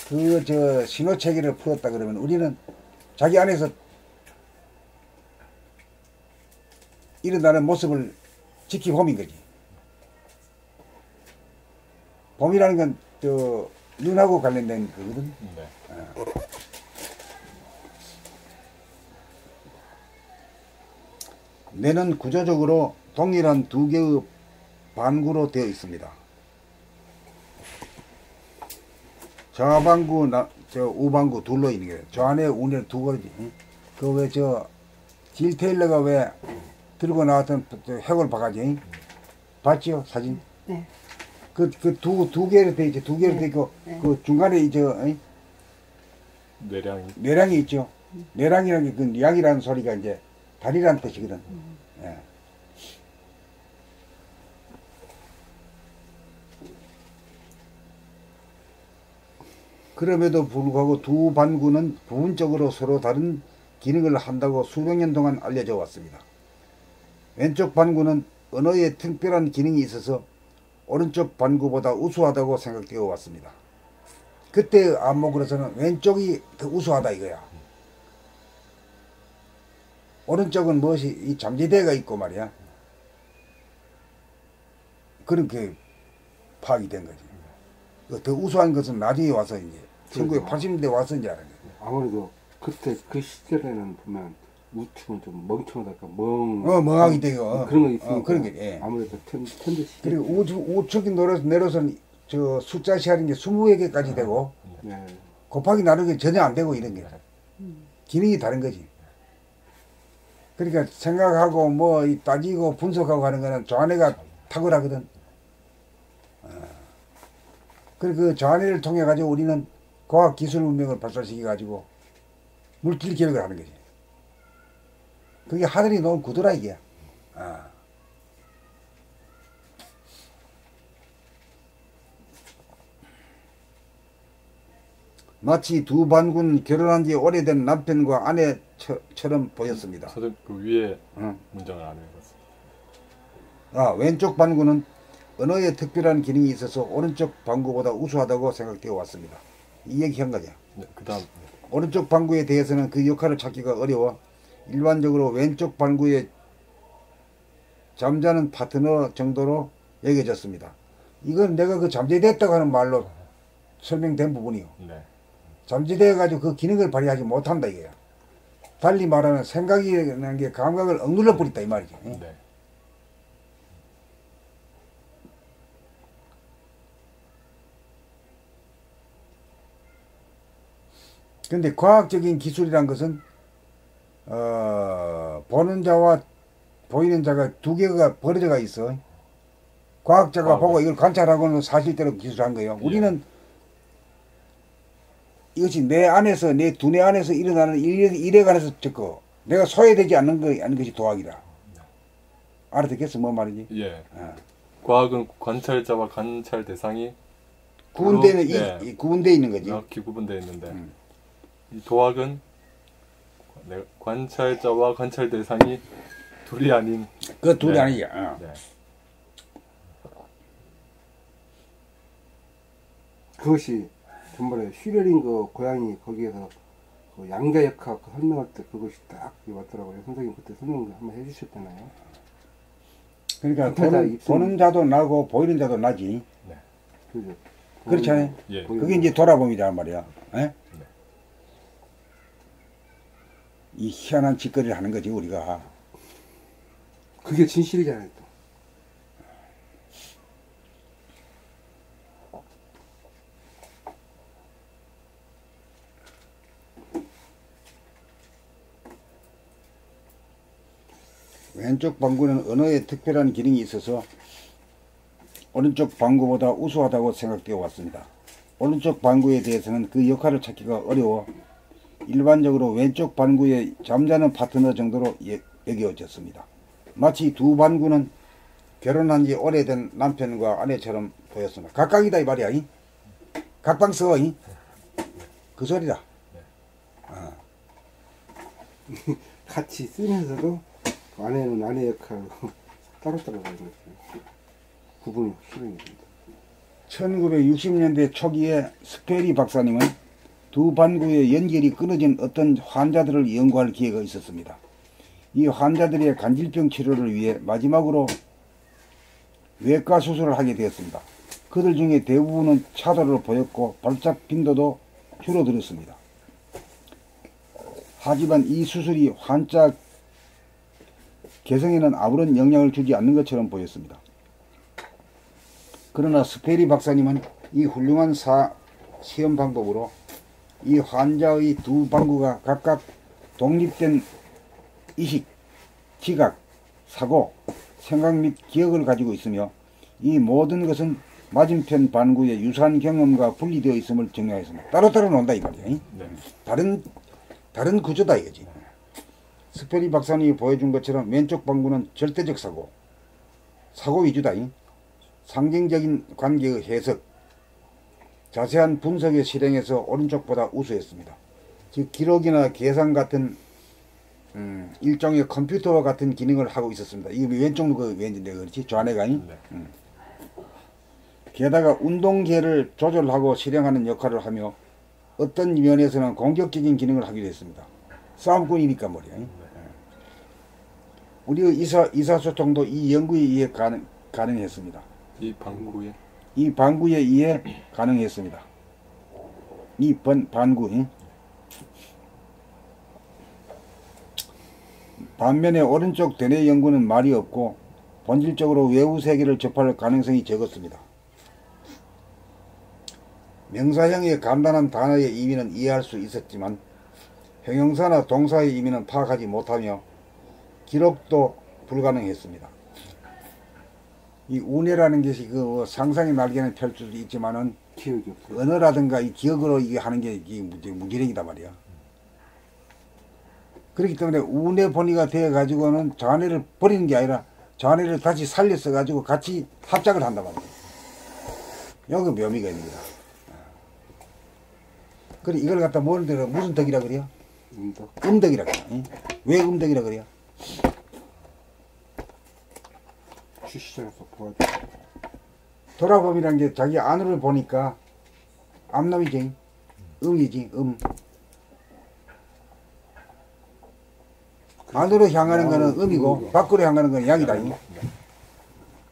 그 저 신호체계를 풀었다 그러면 우리는 자기 안에서 일어나는 모습을 지켜보는 거지. 봄이라는 건 저 눈하고 관련된 거거든. 네. 뇌는 구조적으로 동일한 두 개의 반구로 되어 있습니다. 좌반구, 저 우반구 둘로 있는 거예요. 저 안에 우네 두 거지. 그 왜 저 질 테일러가 왜 들고 나왔던 해골 바가지 봤지요 사진? 네. 그 두 개로 돼 있죠. 두 개로 돼 있고 네. 그 중간에 이제 뇌량이 있죠. 뇌량이라는 게 그 약이라는 소리가 이제 다리라는 뜻이거든. 예. 그럼에도 불구하고 두 반구는 부분적으로 서로 다른 기능을 한다고 수백 년 동안 알려져 왔습니다. 왼쪽 반구는 언어에 특별한 기능이 있어서 오른쪽 반구보다 우수하다고 생각되어 왔습니다. 그때 안목으로서는 왼쪽이 더 우수하다 이거야. 오른쪽은 무엇이 이 잠재대가 있고 말이야. 그렇게 파악이 된 거지. 더 우수한 것은 나중에 와서 이제 1980년대 와서 이제 알아요. 아무래도 그때 그 시절에는 보면 우측은 좀 멍청하달까 멍하게 되고 그런 거 있으니까 그런 게 예. 아무래도 편제 시절. 그리고 우측이 내려서는 저 숫자 시하는 게 20개까지 되고 네. 곱하기 나누기 전혀 안 되고 이런 게 기능이 다른 거지. 그러니까 생각하고 뭐 따지고 분석하고 하는 거는 좌뇌가 탁월하거든. 그리고 그 좌뇌를 통해 가지고 우리는 과학 기술 문명을 발달시켜 가지고 물질 기억을 하는 거지. 그게 하늘이 놓은 구도라 이게. 마치 두 반군 결혼한 지 오래된 남편과 아내처럼 보였습니다. 선생님 그 위에 문장을 안 읽었습니다. 왼쪽 반구는 언어에 특별한 기능이 있어서 오른쪽 반구보다 우수하다고 생각되어 왔습니다. 이 얘기한 거죠. 네, 그다음 오른쪽 반구에 대해서는 그 역할을 찾기가 어려워 일반적으로 왼쪽 반구의 잠자는 파트너 정도로 여겨졌습니다. 이건 내가 그 잠재됐다고 하는 말로 설명된 부분이요. 네. 잠재되어 가지고 그 기능을 발휘하지 못한다 이거야. 달리 말하면 생각이라는 게 감각을 억눌러 버렸다 이 말이죠. 네. 근데 과학적인 기술이란 것은 보는 자와 보이는 자가 두 개가 벌어져가 있어. 과학자가 보고 이걸 관찰하고는 사실대로 기술한 거예요. 우리는 이것이 내 안에서 내 두뇌 안에서 일어나는 일에 관해서 듣고 내가 소외되지 않는 것이 도학이다. 알아듣겠어? 뭔 말이지? 예. 과학은 관찰자와 관찰 대상이 구분되는 네. 구분되어 있는 거지. 명확히 구분되어 있는데 이 도학은 관찰자와 관찰 대상이 둘이 아닌 그 둘이 네. 아니야. 네. 그것이 전번에 슈레링거 고양이 거기에서 그 양자역학 설명할 때 그것이 딱 왔더라고요. 선생님 그때 설명 한번 해주셨잖아요. 그러니까 관찰자 보는 자도 나고 보이는 자도 나지. 네. 그죠? 그렇지 않아요? 예. 그게 이제 돌아봄이란 말이야. 에? 이 희한한 짓거리를 하는 거지 우리가. 그게 진실이잖아요. 또. 왼쪽 방구는 언어에 특별한 기능이 있어서 오른쪽 방구보다 우수하다고 생각되어 왔습니다. 오른쪽 방구에 대해서는 그 역할을 찾기가 어려워 일반적으로 왼쪽 반구의 잠자는 파트너 정도로 여겨졌습니다. 마치 두 반구는 결혼한 지 오래된 남편과 아내처럼 보였습니다. 각각이다 이 말이야. 각방서 그 소리다. 같이 쓰면서도 아내는 아내 역할을 따로따로 하는 거죠. 구분이 확실히 됩니다. 1960년대 초기에 스페리 박사님은 두 반구의 연결이 끊어진 어떤 환자들을 연구할 기회가 있었습니다. 이 환자들의 간질병 치료를 위해 마지막으로 외과 수술을 하게 되었습니다. 그들 중에 대부분은 차도를 보였고 발작 빈도도 줄어들었습니다. 하지만 이 수술이 환자 개성에는 아무런 영향을 주지 않는 것처럼 보였습니다. 그러나 스페리 박사님은 이 훌륭한 시험 방법으로 이 환자의 두 방구가 각각 독립된 의식, 지각, 사고, 생각 및 기억을 가지고 있으며 이 모든 것은 맞은편 반구의 유사한 경험과 분리되어 있음을 증명했습니다. 따로따로 논다 이 말이야. 네. 다른 구조다 이거지. 스페리 박사님이 보여준 것처럼 왼쪽 방구는 절대적 사고 위주다. 상징적인 관계의 해석, 자세한 분석의 실행에서 오른쪽보다 우수했습니다. 즉 기록이나 계산 같은 일종의 컴퓨터와 같은 기능을 하고 있었습니다. 이게 왼쪽 그 왼인데 그렇지? 좌뇌가. 네. 게다가 운동계를 조절하고 실행하는 역할을 하며 어떤 면에서는 공격적인 기능을 하기도 했습니다. 싸움꾼이니까 말이야. 우리의 의사소통도 이 연구에 의해 가능했습니다. 이 방구에 의해 가능했습니다. 이 반구. 반면에 오른쪽 대뇌 연구는 말이 없고 본질적으로 외부 세계를 접할 가능성이 적었습니다. 명사형의 간단한 단어의 의미는 이해할 수 있었지만 형용사나 동사의 의미는 파악하지 못하며 기록도 불가능했습니다. 이 운해라는 것이 그 상상의 날개는 펼 수도 있지만은 기억이 없어요. 언어라든가 이 기억으로 이게 하는 게 이게 무기력이다 말이야. 그렇기 때문에 운해 본의가 되어 가지고는 자네를 버리는 게 아니라 자네를 다시 살려서 가지고 같이 합작을 한단 말이야. 여기 묘미가 있습니다. 그래 이걸 갖다 무슨 덕이라 그래요? 음덕이라 그래. 응? 왜 음덕이라 그래요? 주시장에서 보아줘. 돌아봄이라는 게 자기 안으로 보니까 암놈이지. 음이지. 안으로 향하는 거는 음이고 밖으로 향하는 거는 양이다.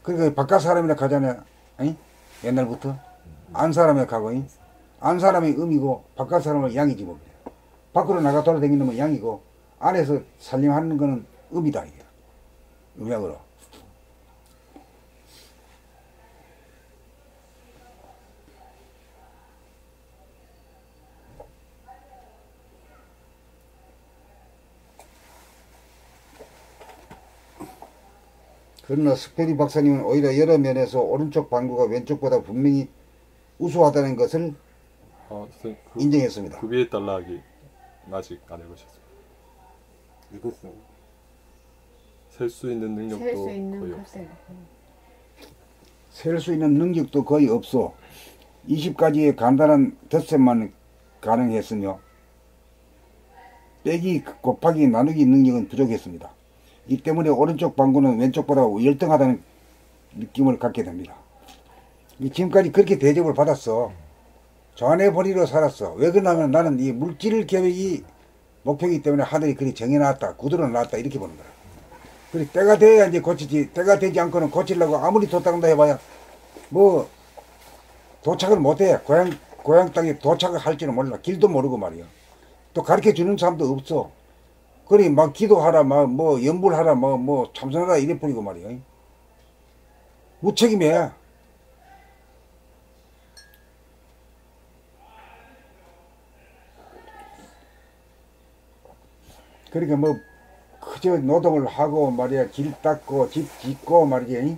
그러니까 바깥 사람이라 하잖아요. 옛날부터 안 사람이라 하고 안 사람이 음이고 바깥 사람은 양이지 뭐. 밖으로 나가 돌아다니는 건 양이고 안에서 살림하는 거는 음이다 이게. 음양으로. 그러나 스페리 박사님은 오히려 여러 면에서 오른쪽 방구가 왼쪽보다 분명히 우수하다는 것을 인정했습니다. 그 위에 달라기 아직 안 해보셨어요? 읽었어요. 셀 수 있는 능력도 거의 없어. 셀 수 있는 능력도 거의 없어. 20가지의 간단한 덧셈만 가능했으며 빼기 곱하기 나누기 능력은 부족했습니다. 이 때문에 오른쪽 방구는 왼쪽보다 열등하다는 느낌을 갖게 됩니다. 지금까지 그렇게 대접을 받았어. 전해버리로 살았어. 왜 그러냐면 나는 이 물질 계획이 목표이기 때문에 하늘이 그리 정해놨다. 구두로 놨다. 이렇게 보는 거야. 그래 때가 돼야 이제 고치지. 때가 되지 않고는 고치려고 아무리 도착한다 해봐야 뭐 도착을 못해. 고향 땅에 도착을 할지는 몰라. 길도 모르고 말이야. 또 가르쳐 주는 사람도 없어. 그래 막 기도하라 뭐 염불하라 뭐 참선하라 이래 버리고 말이야. 무책임해. 그러니까 뭐 그저 노동을 하고 말이야. 길 닦고 집 짓고 말이지.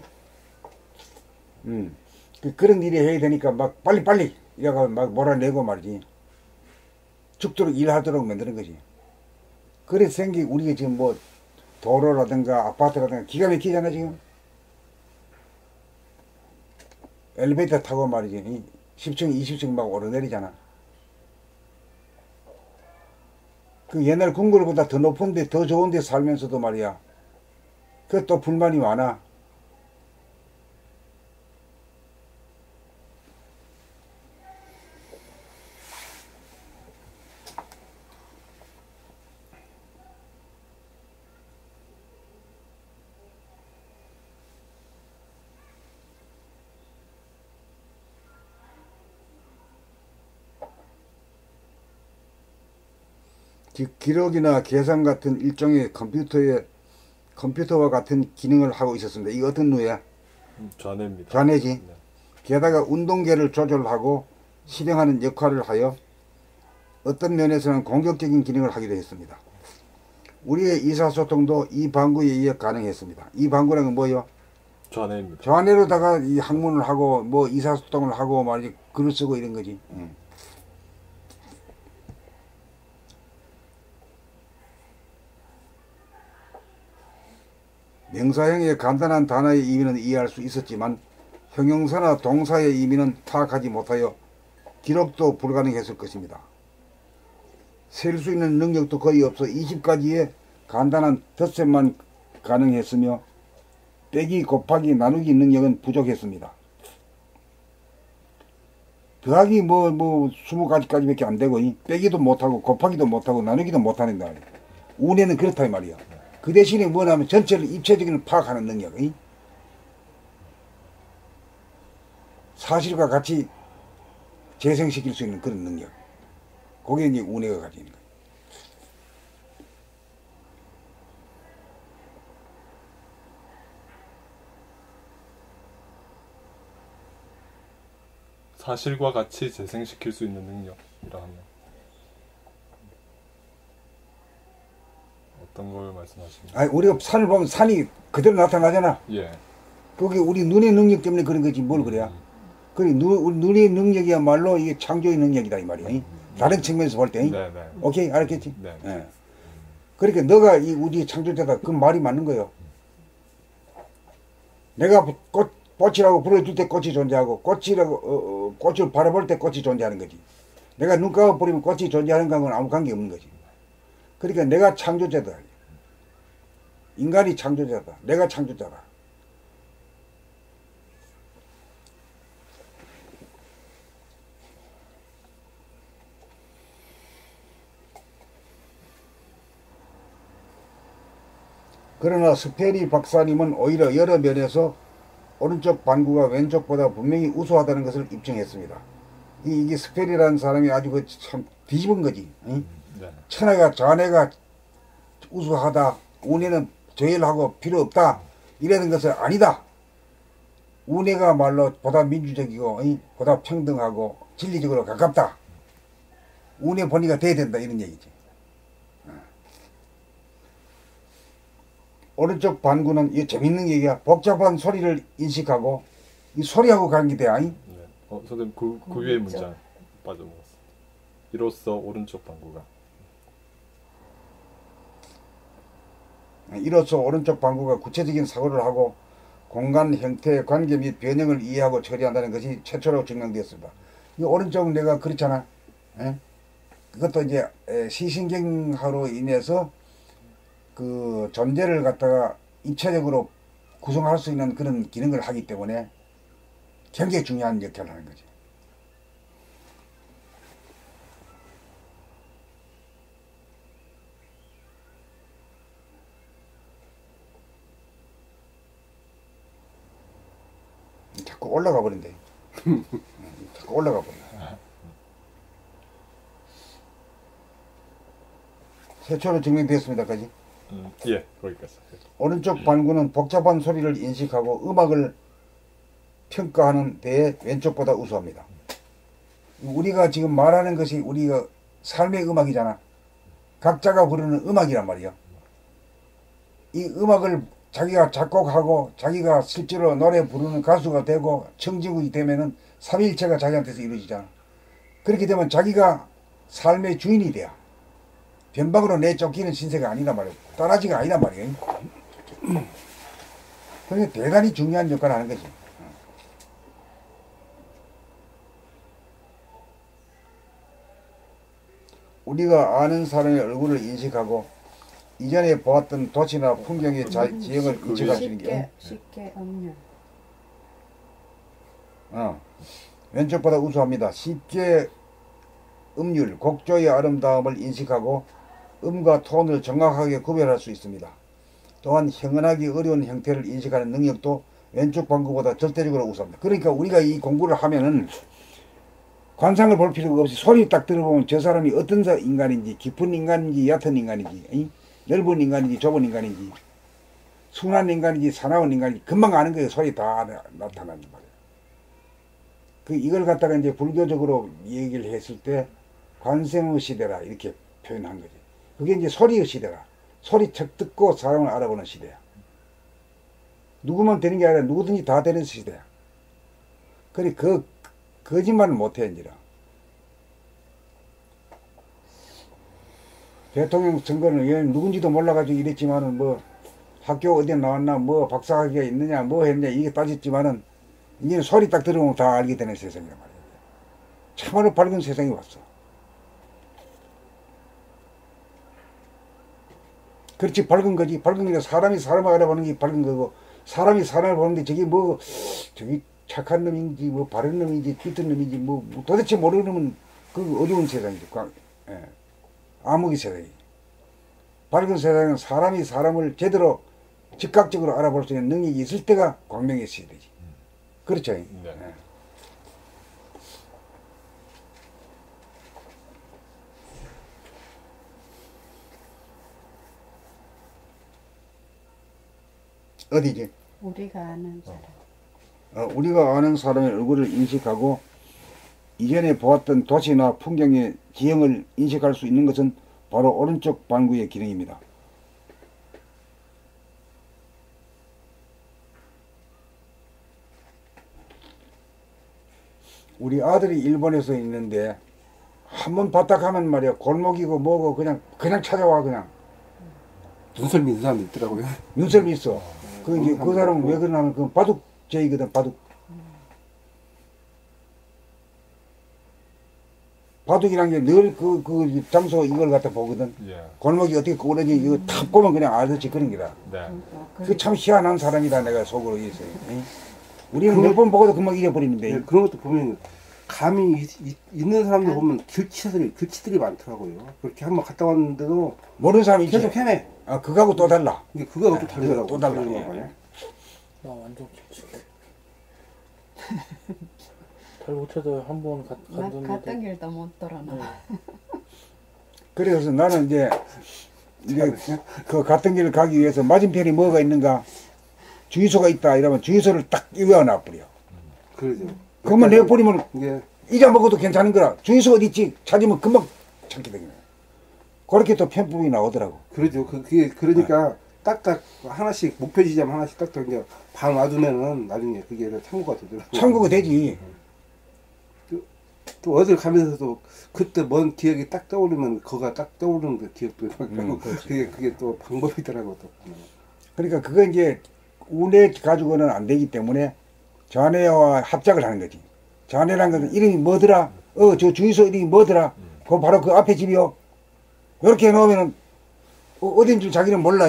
그런 일이 해야 되니까 막 빨리 이래가 막 몰아내고 말이지. 죽도록 일하도록 만드는 거지. 그래서 생긴 우리가 지금 뭐 도로라든가 아파트라든가 기가 막히잖아 지금. 엘리베이터 타고 말이지 10층 20층 막 오르내리잖아. 그 옛날 궁궐보다 더 높은데 더 좋은데 살면서도 말이야 그 또 불만이 많아. 즉 기록이나 계산 같은 일종의 컴퓨터와 같은 기능을 하고 있었습니다. 이거 어떤 뇌야? 좌뇌입니다. 좌뇌지. 네. 게다가 운동계를 조절하고 실행하는 역할을 하여 어떤 면에서는 공격적인 기능을 하기도 했습니다. 우리의 의사소통도 이 방구에 의해 가능했습니다. 이 방구라는 건 뭐예요? 좌뇌입니다. 좌뇌로다가 이 학문을 하고 뭐 의사소통을 하고 말이지 글을 쓰고 이런 거지. 명사형의 간단한 단어의 의미는 이해할 수 있었지만 형용사나 동사의 의미는 파악하지 못하여 기록도 불가능했을 것입니다. 셀 수 있는 능력도 거의 없어 20가지의 간단한 덧셈만 가능했으며 빼기 곱하기 나누기 능력은 부족했습니다. 더하기 뭐 20가지까지밖에 안 되고 빼기도 못하고 곱하기도 못하고 나누기도 못하는다. 운에는 그렇다 이 말이야. 그 대신에 뭐냐면 전체를 입체적인 파악하는 능력. 사실과 같이 재생시킬 수 있는 그런 능력. 그게 이제 운해가 가지는 거예요. 사실과 같이 재생시킬 수 있는 능력이라 하면 어떤 걸 말씀하십니까? 아니, 우리가 산을 보면 산이 그대로 나타나잖아. 예. 그게 우리 눈의 능력 때문에 그런 거지 뭘 그래야. 우리 눈의 능력이야말로 이게 창조의 능력이다 이 말이야. 다른 측면에서 볼 때. 네네. 오케이 알았겠지? 네. 예. 그러니까 너가 이 우리의 창조자다. 그 말이 맞는 거예요. 내가 꽃이라고 불러줄 때 꽃이 존재하고 꽃을 바라볼 때 꽃이 존재하는 거지. 내가 눈 감아버리면 꽃이 존재하는 거하고는 아무 관계 없는 거지. 그러니까 내가 창조자다. 인간이 창조자다. 내가 창조자다. 그러나 스페리 박사님은 오히려 여러 면에서 오른쪽 반구가 왼쪽보다 분명히 우수하다는 것을 입증했습니다. 이게 스페리라는 사람이 아주 참 뒤집은 거지. 응? 네. 천하가 자네가 우수하다. 운에는 조율하고 필요 없다. 이라는 것은 아니다. 운해가 말로 보다 민주적이고 보다 평등하고 진리적으로 가깝다. 운해 본의가 돼야 된다 이런 얘기지. 오른쪽 반구는 이 재밌는 얘기야. 복잡한 소리를 인식하고 이 소리하고 관계돼야. 네. 선생님 그 위에 문장 빠져먹었어. 이로써 오른쪽 방구가. 이로써 오른쪽 반구가 구체적인 사고를 하고 공간 형태의 관계 및 변형을 이해하고 처리한다는 것이 최초로 증명되었습니다. 이 오른쪽은 내가 그렇잖아. 에? 그것도 이제 시신경화로 인해서 그 존재를 갖다가 입체적으로 구성할 수 있는 그런 기능을 하기 때문에 굉장히 중요한 역할을 하는 거지. 자꾸 올라가 버린대. 자꾸 올라가 버려. 최초로 증명되었습니다까지. 예, 거기까지. 오른쪽 반구는 복잡한 소리를 인식하고 음악을 평가하는 데에 왼쪽보다 우수합니다. 우리가 지금 말하는 것이 우리가 삶의 음악이잖아. 각자가 부르는 음악이란 말이야. 이 음악을 자기가 작곡하고 자기가 실제로 노래 부르는 가수가 되고 청지국이 되면은 삼위일체가 자기한테서 이루어지잖아. 그렇게 되면 자기가 삶의 주인이 돼야. 변방으로 내쫓기는 신세가 아니란 말이야. 따라지가 아니란 말이야. 그러니까 대단히 중요한 역할을 하는 거지. 우리가 아는 사람의 얼굴을 인식하고 이전에 보았던 도시나 풍경의 지형을 인식할 수 있는 게 쉽게 음률. 왼쪽보다 우수합니다. 쉽게 음률, 곡조의 아름다움을 인식하고 음과 톤을 정확하게 구별할 수 있습니다. 또한 형언하기 어려운 형태를 인식하는 능력도 왼쪽 방구보다 절대적으로 우수합니다. 그러니까 우리가 이 공부를 하면은 관상을 볼 필요가 없이 소리 딱 들어보면 저 사람이 어떤 인간인지, 깊은 인간인지, 얕은 인간인지, 넓은 인간인지, 좁은 인간인지, 순한 인간인지, 사나운 인간인지 금방 아는 거예요. 소리 다 나타나는 말이에요. 이걸 갖다가 이제 불교적으로 얘기를 했을 때 관생의 시대라 이렇게 표현한 거지. 그게 이제 소리의 시대라. 소리 척 듣고 사람을 알아보는 시대야. 누구만 되는 게 아니라 누구든지 다 되는 시대야. 그래 거짓말을 못해 이제라. 대통령 선거는 얘 누군지도 몰라가지고 이랬지만은 뭐 학교 어디 나왔나 뭐 박사학위가 있느냐 뭐 했냐 이게 따졌지만은 이제는 소리 딱 들으면 다 알게 되는 세상이란 말이야. 참으로 밝은 세상이 왔어. 그렇지 밝은 거지. 밝은 게 사람이 사람을 알아보는 게 밝은 거고 사람이 사람을 보는데 저기 착한 놈인지 뭐 바른 놈인지 뒤틀 놈인지 뭐 도대체 모르는 그 어두운 세상이죠. 예. 암흑의 세상이. 밝은 세상은 사람이 사람을 제대로 즉각적으로 알아볼 수 있는 능력이 있을 때가 광명의 시대지. 그렇죠. 네. 예. 어디지? 우리가 아는 사람. 우리가 아는 사람의 얼굴을 인식하고 이전에 보았던 도시나 풍경의 지형을 인식할 수 있는 것은 바로 오른쪽 반구의 기능입니다. 우리 아들이 일본에서 있는데 한번 봤다 하면 말이야 골목이고 뭐고 그냥 찾아와 그냥 눈썰미 있는 사람도 있더라고요. 눈썰미 있어. 그 사람은 왜 그러냐면 그 바둑제이거든 바둑. 바둑이란 게 늘 그 장소 이걸 갖다 보거든. 예. 골목이 어떻게 꾸는지 이거 탁 보면 그냥 알듯이 그런 기라. 네. 그 참 희한한 사람이다 내가 속으로 있어요. 우리는 몇 번 보고도 금방 잊어버리는데. 네, 그런 것도 보면 감이 있는 사람들 보면 길치들이 많더라고요. 그렇게 한번 갔다 왔는데도 모르는 사람이 있지. 계속 헤매. 아 그거하고 또 달라. 근데 그거하고 또 다르더라고. 또 달라. 그런 예. 거 봐요. 나 완전 길치게. 잘 못 찾아요. 한번 갔는데. 갔던 길도 못 돌아나. 그래서 나는 이제 그 같은 길을 가기 위해서 맞은편에 뭐가 있는가 주유소가 있다 이러면 주유소를 딱 외워놔 버려. 그러죠. 그러면 내버리면 이게 잊어먹어도 괜찮은 거라. 주유소 어디 있지 찾으면 금방 찾게 되는 거야. 그렇게 또 편법이 나오더라고. 그러죠. 그게 그러니까 딱딱 하나씩 목표 지점 하나씩 딱딱 이제 방 놔두면은 나중에 그게 참고가 되더라고요. 참고가 되지. 또 어딜 가면서도 그때 먼 기억이 딱 떠오르면 그거가 딱 떠오르는 그 기억도 나고 그게 또 방법이더라고 또. 그러니까 그거 이제 운에 가지고는 안 되기 때문에 자네와 합작을 하는 거지. 자네란 것은 이름이 뭐더라? 저 주유소 이름이 뭐더라? 그거 바로 그 앞에 집이요. 이렇게 해놓으면은 어딘 줄 자기는 몰라.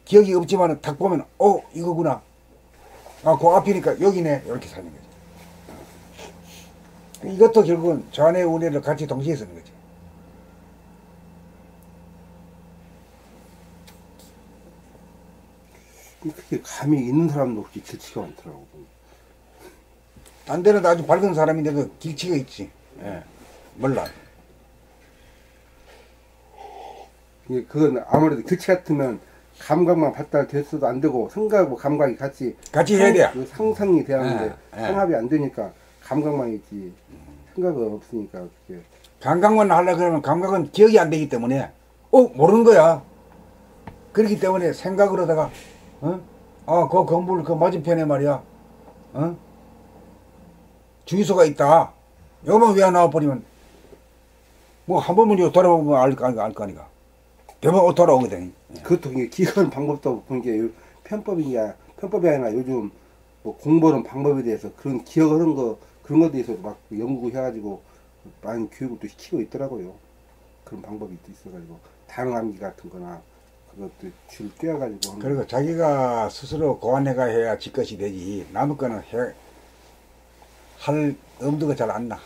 기억이 없지만은 딱 보면 이거구나. 아, 그 앞이니까 여기네. 이렇게 사는 거지. 이것도 결국은 자네 운해를 같이 동시에 쓰는 거지. 그게 감이 있는 사람도 혹시 길치가 많더라고. 딴 데는 아주 밝은 사람인데 그 길치가 있지. 예. 몰라. 그건 아무래도 길치 같으면 감각만 발달됐어도 안 되고 생각하고 감각이 같이 해야 돼. 상상이 되는데 예. 상합이 안 되니까 감각만 있지 생각은 없으니까 그게 감각만 하려고 그러면 감각은 기억이 안 되기 때문에 모르는 거야. 그렇기 때문에 생각으로다가 그 건물 그 맞은편에 말이야 주유소가 있다. 요만 왜 나와버리면 뭐 한 번만 요 돌아보면 알 거 아니까. 대부분 돌아오거든. 그것도 이게 기억하는 방법도 없고 이게 편법이 아니라 요즘 뭐 공부하는 방법에 대해서 그런 기억하는 거 그런 것에 대해서 막 연구해가지고 많이 교육을 또 시키고 있더라고요. 그런 방법이 또 있어가지고 당암기 같은 거나 그것도 줄 떼어가지고 하는 그리고 자기가 스스로 고안해가 해야 지 것이 되지. 남의 거는 할 엄두가 잘 안 나.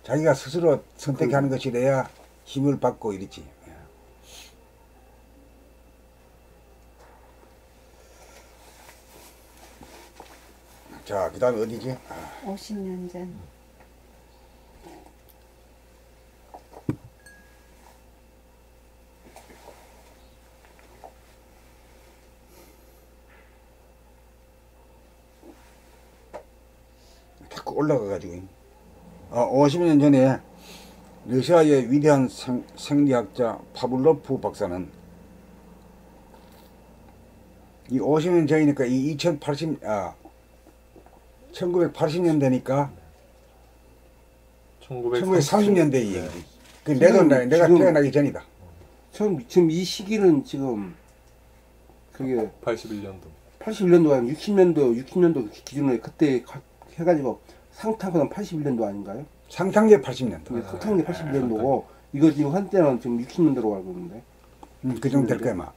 자기가 스스로 선택하는 것이 돼야 힘을 받고 이러지. 자, 그 다음에 어디지? 50년 전. 자꾸 올라가가지고 50년 전에 러시아의 위대한 생리학자 파블로프 박사는 이 50년 전이니까 이 1980년대니까 1930년대 얘기. 그 내가 태어나기 전이다. 지금 이 시기는 지금 그게 81년도. 81년도 아니면 60년도 기준으로 그때 해가지고 상탕은 81년도 아닌가요? 상탕제 80년도. 네, 상탕이 81년도고 이거 지금 한때는 지금 60년도로 알고 있는데. 그 정도 될 거야, 막.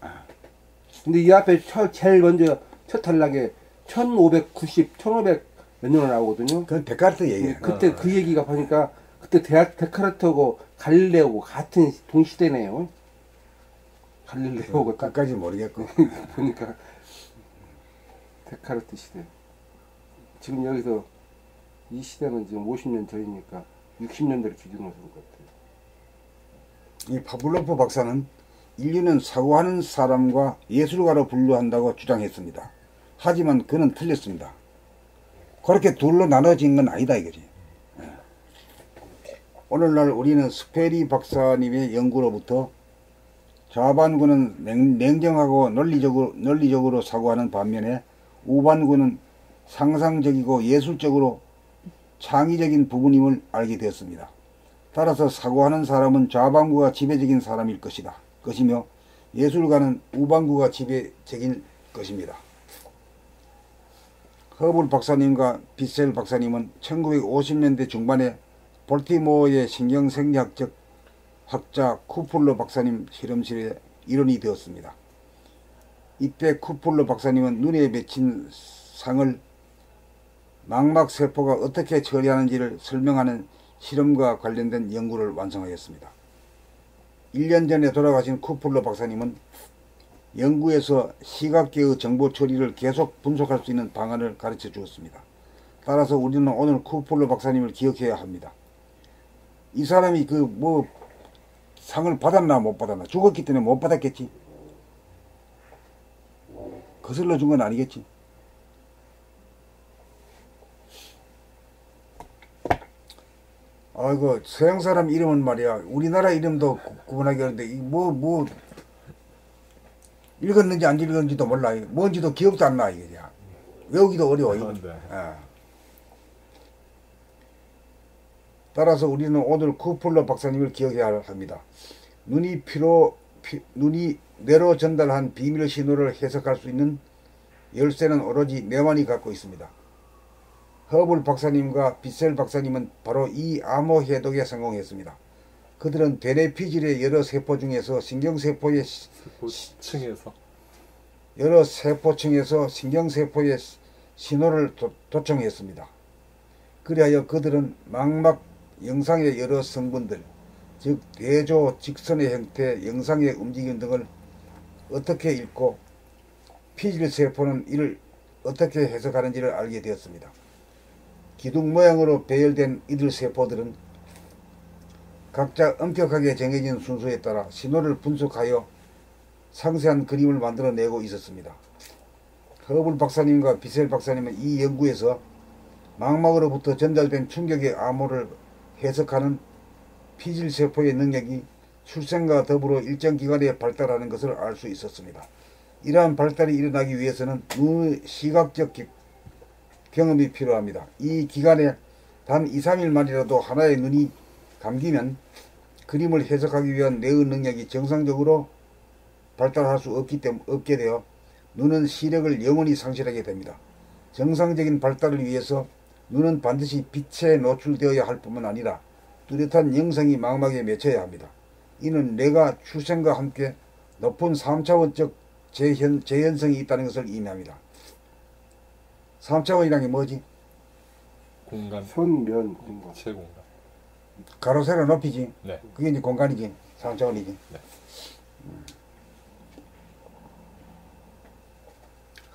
근데 이 앞에 제일 먼저 첫 탈락에 1590, 1500 몇 년에 나오거든요. 그건 데카르트 얘기야. 그때 그 얘기가 보니까 그때 데카르트하고 갈릴레오고 같은 동시대네요. 갈릴레오가 끝까지 모르겠고. 보니까 데카르트 시대. 지금 여기서 이 시대는 지금 50년 전이니까 60년대를 기준으로 볼 것 같아요. 이 파블로프 박사는 인류는 사고하는 사람과 예술가로 분류한다고 주장했습니다. 하지만 그는 틀렸습니다. 그렇게 둘로 나눠진 건 아니다 이거지. 오늘날 우리는 스페리 박사님의 연구로부터 좌반구는 냉정하고 논리적으로 사고하는 반면에 우반구는 상상적이고 예술적으로 창의적인 부분임을 알게 되었습니다. 따라서 사고하는 사람은 좌반구가 지배적인 사람일 것이며 예술가는 우반구가 지배적인 것입니다. 허블 박사님과 비셀 박사님은 1950년대 중반에 볼티모어의 신경생리학적 학자 쿠플러 박사님 실험실에 일원이 되었습니다. 이때 쿠플러 박사님은 눈에 맺힌 상을 망막세포가 어떻게 처리하는지를 설명하는 실험과 관련된 연구를 완성하였습니다. 1년 전에 돌아가신 쿠플러 박사님은 연구에서 시각계의 정보 처리를 계속 분석할 수 있는 방안을 가르쳐 주었습니다. 따라서 우리는 오늘 쿠플러 박사님을 기억해야 합니다. 이 사람이 상을 받았나 못 받았나, 죽었기 때문에 못 받았겠지. 거슬러 준 건 아니겠지. 아이고, 서양 사람 이름은 말이야, 우리나라 이름도 구분하기 어려운데, 읽었는지 안 읽었는지도 몰라. 뭔지도 기억도 안 나, 이게. 외우기도 어려워. 따라서 우리는 오늘 쿠플러 박사님을 기억해야 합니다. 눈이 뇌로 전달한 비밀 신호를 해석할 수 있는 열쇠는 오로지 뇌만이 갖고 있습니다. 허블 박사님과 비셀 박사님은 바로 이 암호 해독에 성공했습니다. 그들은 대뇌 피질의 여러 세포 중에서 신경세포의 여러 세포층에서 신경세포의 신호를 도청했습니다. 그리하여 그들은 망막 영상의 여러 성분들, 즉 대조, 직선의 형태, 영상의 움직임 등을 어떻게 읽고 피질세포는 이를 어떻게 해석하는지를 알게 되었습니다. 기둥 모양으로 배열된 이들 세포들은 각자 엄격하게 정해진 순서에 따라 신호를 분석하여 상세한 그림을 만들어내고 있었습니다. 허블 박사님과 비셀 박사님은 이 연구에서 망막으로부터 전달된 충격의 암호를 해석하는 피질세포의 능력이 출생과 더불어 일정 기간에 발달하는 것을 알 수 있었습니다. 이러한 발달이 일어나기 위해서는 눈의 시각적 경험이 필요합니다. 이 기간에 단 2, 3일만이라도 하나의 눈이 감기면 그림을 해석하기 위한 뇌의 능력이 정상적으로 발달할 수 없게 되어 눈은 시력을 영원히 상실하게 됩니다. 정상적인 발달을 위해서 눈은 반드시 빛에 노출되어야 할 뿐만 아니라 뚜렷한 영상이 망막에 맺혀야 합니다. 이는 뇌가 출생과 함께 높은 3차원적 재현성이 있다는 것을 의미합니다. 3차원이라는 게 뭐지? 공간, 선면 공간, 체공간. 가로 세로 높이지. 네. 그게 이제 공간이지. 3차원이지. 네.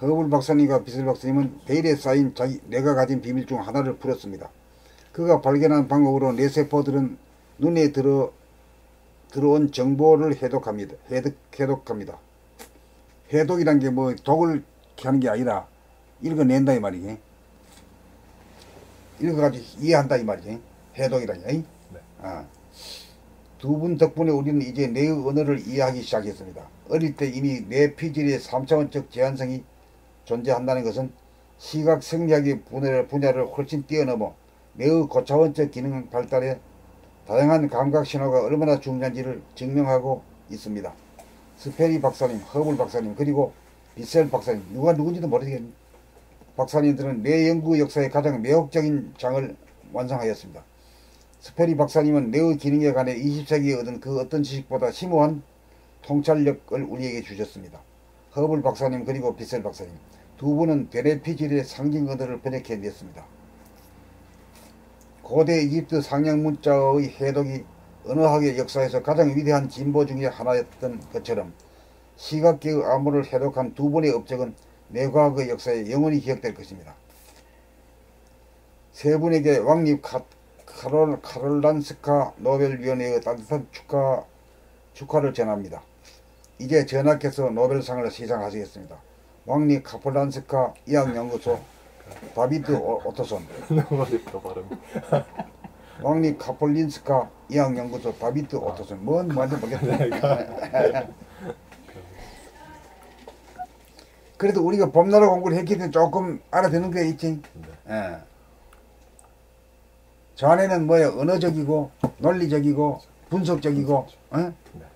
허블 박사님과 비셀 박사님은 베일에 쌓인 뇌가 가진 비밀 중 하나를 풀었습니다. 그가 발견한 방법으로 뇌세포들은 눈에 들어온 정보를 해독합니다. 해독이란 게 뭐 독을 하는 게 아니라 읽어낸다 이 말이지. 읽어가지고 이해한다 이 말이지. 해독이라니. 네. 두 분 덕분에 우리는 이제 뇌의 언어를 이해하기 시작했습니다. 어릴 때 이미 뇌 피질의 3차원적 제한성이 존재한다는 것은 시각 생리학의 분야를 훨씬 뛰어넘어 뇌의 고차원적 기능 발달에 다양한 감각 신호가 얼마나 중요한지를 증명하고 있습니다. 스페리 박사님, 허블 박사님, 그리고 비셀 박사님, 누가 누군지도 모르겠네. 박사님들은 뇌 연구 역사의 가장 매혹적인 장을 완성하였습니다. 스페리 박사님은 뇌의 기능에 관해 20세기에 얻은 그 어떤 지식보다 심오한 통찰력을 우리에게 주셨습니다. 허블 박사님 그리고 비셀 박사님, 두 분은 베네피질의 상징 언어를 번역해냈습니다. 고대 이집트 상형문자의 해독이 언어학의 역사에서 가장 위대한 진보 중의 하나였던 것처럼 시각계의 암호를 해독한 두 분의 업적은 뇌과학의 역사에 영원히 기억될 것입니다. 세 분에게 왕립 카롤란스카 노벨위원회의 따뜻한 축하를 전합니다. 이제 전하께서 노벨상을 시상하시겠습니다. 왕립 카폴란스카 의학연구소 다비드 오토손. 너무 어렵다 발음. 왕립 카폴린스카 의학연구소 다비드 오토손. 뭔 말인지 모르겠네. 그래도 우리가 봄나라 공부를 했기 때문에 조금 알아듣는 게 있지. 예. 자네는 뭐야? 언어적이고 논리적이고 분석적이고,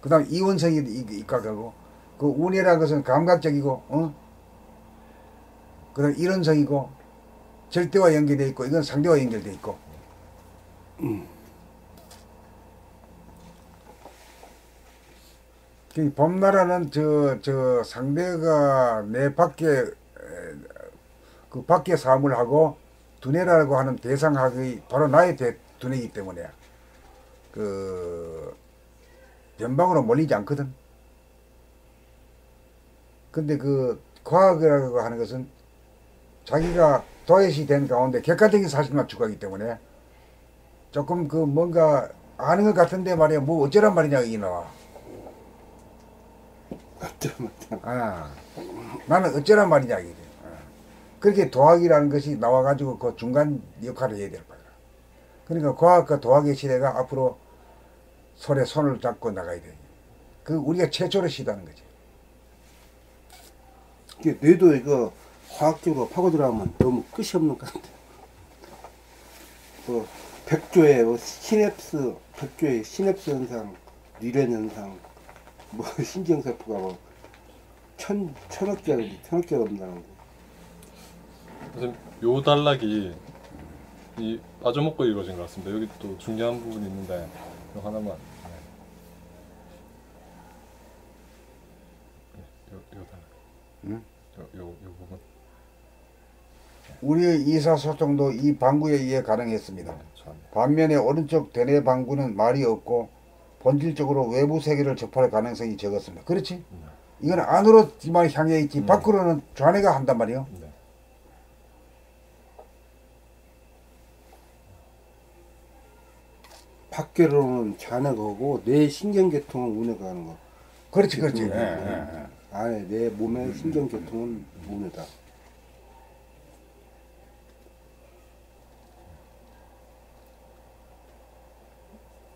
그 다음 이원성이 입각하고, 그 운이라는 것은 감각적이고, 그 다음 이론성이고, 절대와 연결되어 있고, 이건 상대와 연결되어 있고. 봄나라는 상대가 내 밖에, 그 밖에 사람을 하고, 두뇌라고 하는 대상학의 바로 나의 두뇌이기 때문에 그 변방으로 몰리지 않거든. 근데 그 과학이라고 하는 것은 자기가 도외시 된 가운데 객관적인 사실만 추구하기 때문에 조금 그 뭔가 아는 것 같은데 말이야, 뭐 어쩌란 말이냐 이게 나와. 나는 어쩌란 말이냐 이게. 그렇게 도학이라는 것이 나와가지고 그 중간 역할을 해야 될 거야. 그러니까 과학과 도학의 시대가 앞으로 손에 손을 잡고 나가야 돼. 그 우리가 최초로 시도하는 거지. 이게 뇌도 이거 과학적으로 파고 들어가면 너무 끝이 없는 것 같아. 뭐 백조의 시냅스 현상, 뇌련 현상, 뭐 신경세포가 뭐 천억 개가 없다는 거. 선생님, 요 단락이 이 빠져먹고 읽어진 것 같습니다. 여기 또 중요한 부분이 있는데 이거 하나만. 요 단락. 응? 요 부분. 우리의 의사소통도 이 방구에 의해 가능했습니다. 반면에 오른쪽 대뇌 방구는 말이 없고 본질적으로 외부 세계를 접할 가능성이 적었습니다. 그렇지? 이건 안으로만 향해 있지 밖으로는 좌뇌가 한단 말이에요. 네. 밖으로는 좌뇌가 오고 뇌 신경계통은 우뇌가 하는 거. 그렇지, 그렇지. 안에 내 몸의 신경계통은 우뇌다.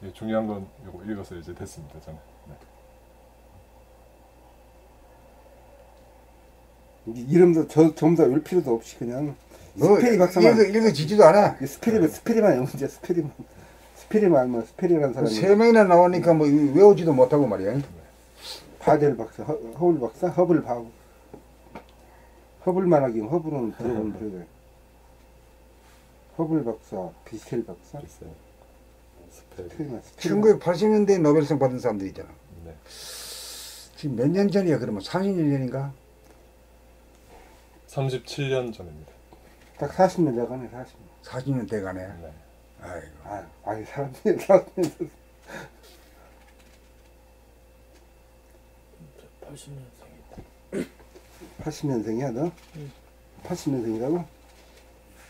예, 중요한 건 요거 읽어서 이제 됐습니다. 저는. 네. 이름도 전부 다 올 필요도 없이 그냥 스페리 박사만 읽어지지도 않아. 스페리만 문제 스페리만 알면 스페리라는 사람이 세 명이나 나오니까 뭐 외우지도 못하고 말이야. 바델 박사, 허블 박사, 허블만 하긴 허블은 들어보면 되게 허블 박사, 비스텔 박사, 글쎄요. 스펠. 1980년대에 노벨상 받은 사람들 있잖아. 네. 지금 몇 년 전이야? 그러면 30년 전인가? 37년 전입니다. 딱 40년 돼가네. 40년 돼가네. 네. 아이고. 아니 40년 80년생이다. 80년생이야 너? 80년생이라고?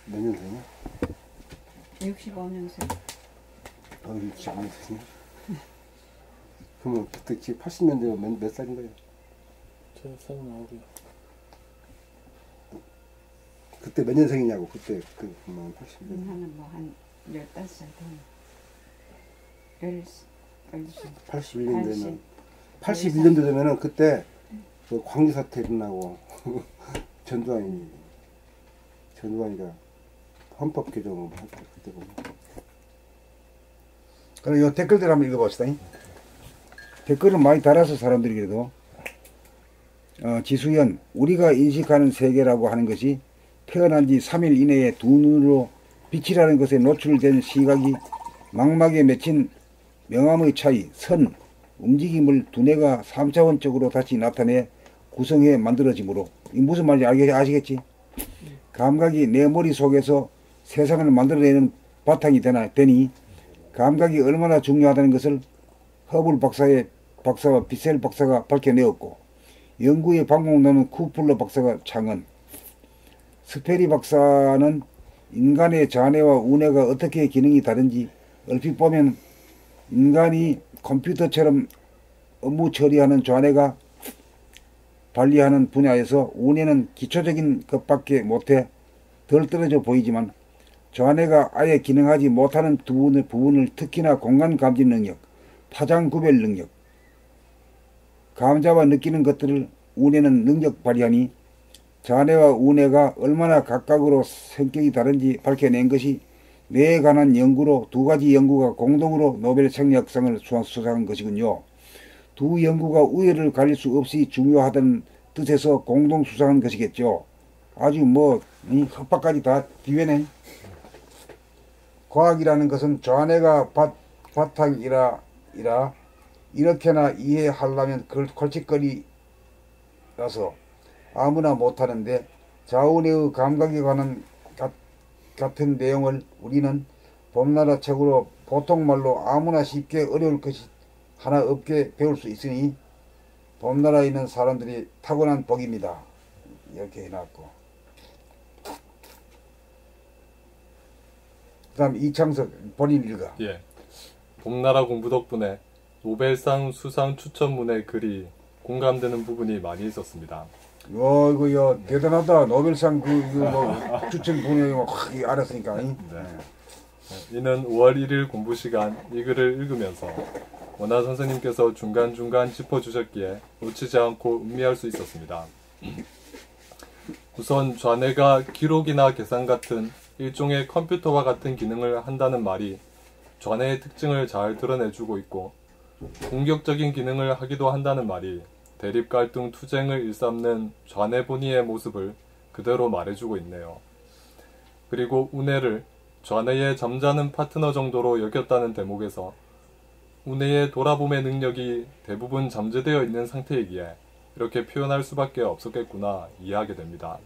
몇 년생이야? 65년생. 65년생이야? 그러면 그때 80년 되면 몇 살인 거야? 저 39이요. 그때 몇 년생이냐고. 그때 80년. 하는 뭐한 15살 된 81년 되면 81년도 되면은 그때 그 광주 사태 일어나고 전두환이가 헌법 개정을 할 때 그때 보면. 그럼 요 댓글들 한번 읽어봅시다. 댓글을 많이 달아서 사람들이 그래도 지수연, 우리가 인식하는 세계라고 하는 것이 태어난 지 3일 이내에 두 눈으로 빛이라는 것에 노출된 시각이 망막에 맺힌 명암의 차이, 선, 움직임을 두뇌가 3차원적으로 다시 나타내 구성해 만들어지므로 이 무슨 말인지 아시겠지? 감각이 내 머릿속에서 세상을 만들어내는 바탕이 되니 감각이 얼마나 중요하다는 것을 허블 박사와 비셀 박사가 밝혀내었고 연구의 방법론은 쿠플러 박사가 창언, 스페리 박사는 인간의 자뇌와 우뇌가 어떻게 기능이 다른지 얼핏 보면 인간이 컴퓨터처럼 업무 처리하는 자뇌가 관리하는 분야에서 우뇌는 기초적인 것밖에 못해 덜 떨어져 보이지만 자뇌가 아예 기능하지 못하는 부분을 특히나 공간 감지 능력, 파장 구별 능력, 감자와 느끼는 것들을 우뇌는 능력 발휘하니 자뇌와 우뇌가 얼마나 각각으로 성격이 다른지 밝혀낸 것이 뇌에 관한 연구로 두 가지 연구가 공동으로 노벨 생리학상을 수상한 것이군요. 두 연구가 우열을 가릴 수 없이 중요하다는 뜻에서 공동 수상한 것이겠죠. 아주 헛박까지 다 기회네. 과학이라는 것은 자네가 바탕이라 이렇게나 이해하려면 걸칫거리라서 아무나 못하는데 자우뇌의 감각에 관한 같은 내용을 우리는 봄나라 책으로 보통 말로 아무나 쉽게 어려울 것이 하나 없게 배울 수 있으니 봄나라에 있는 사람들이 타고난 복입니다. 이렇게 해놨고 그 다음 이창석 본인 읽어. 예. 봄나라 공부 덕분에 노벨상 수상 추천문의 글이 공감되는 부분이 많이 있었습니다. 이거 대단하다. 노벨상 추천 분야에 확 알았으니까. 네. 이는 5월 1일 공부 시간 이 글을 읽으면서 원하 선생님께서 중간중간 짚어주셨기에 놓치지 않고 음미할 수 있었습니다. 우선 좌뇌가 기록이나 계산 같은 일종의 컴퓨터와 같은 기능을 한다는 말이 좌뇌의 특징을 잘 드러내주고 있고 공격적인 기능을 하기도 한다는 말이 대립갈등 투쟁을 일삼는 좌뇌 본의의 모습을 그대로 말해주고 있네요. 그리고 우뇌를 좌뇌의 잠자는 파트너 정도로 여겼다는 대목에서 우뇌의 돌아봄의 능력이 대부분 잠재되어 있는 상태이기에 이렇게 표현할 수밖에 없었겠구나 이해하게 됩니다.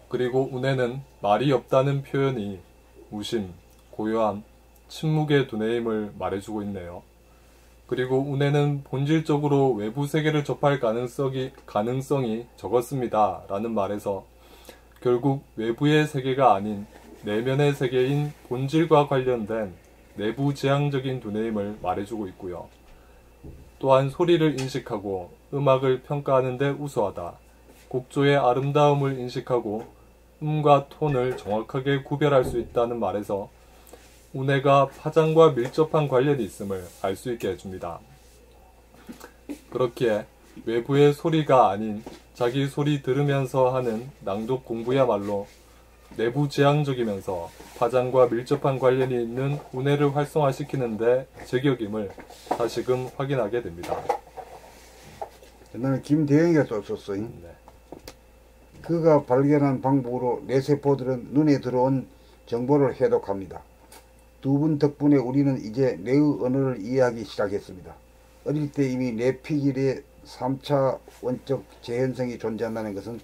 그리고 우뇌는 말이 없다는 표현이 무심, 고요함, 침묵의 두뇌임을 말해주고 있네요. 그리고 우뇌는 본질적으로 외부 세계를 접할 가능성이 적었습니다 라는 말에서 결국 외부의 세계가 아닌 내면의 세계인 본질과 관련된 내부지향적인 두뇌임을 말해주고 있고요. 또한 소리를 인식하고 음악을 평가하는 데 우수하다, 곡조의 아름다움을 인식하고 음과 톤을 정확하게 구별할 수 있다는 말에서 우뇌가 파장과 밀접한 관련이 있음을 알 수 있게 해줍니다. 그렇기에 외부의 소리가 아닌 자기 소리 들으면서 하는 낭독 공부야말로 내부지향적이면서 파장과 밀접한 관련이 있는 우뇌를 활성화시키는데 제격임을 다시금 확인하게 됩니다. 옛날에 김대영이가 또 썼어. 네. 그가 발견한 방법으로 뇌세포들은 눈에 들어온 정보를 해독합니다. 두 분 덕분에 우리는 이제 뇌의 언어를 이해하기 시작했습니다. 어릴 때 이미 뇌피질의 3차 원적 재현성이 존재한다는 것은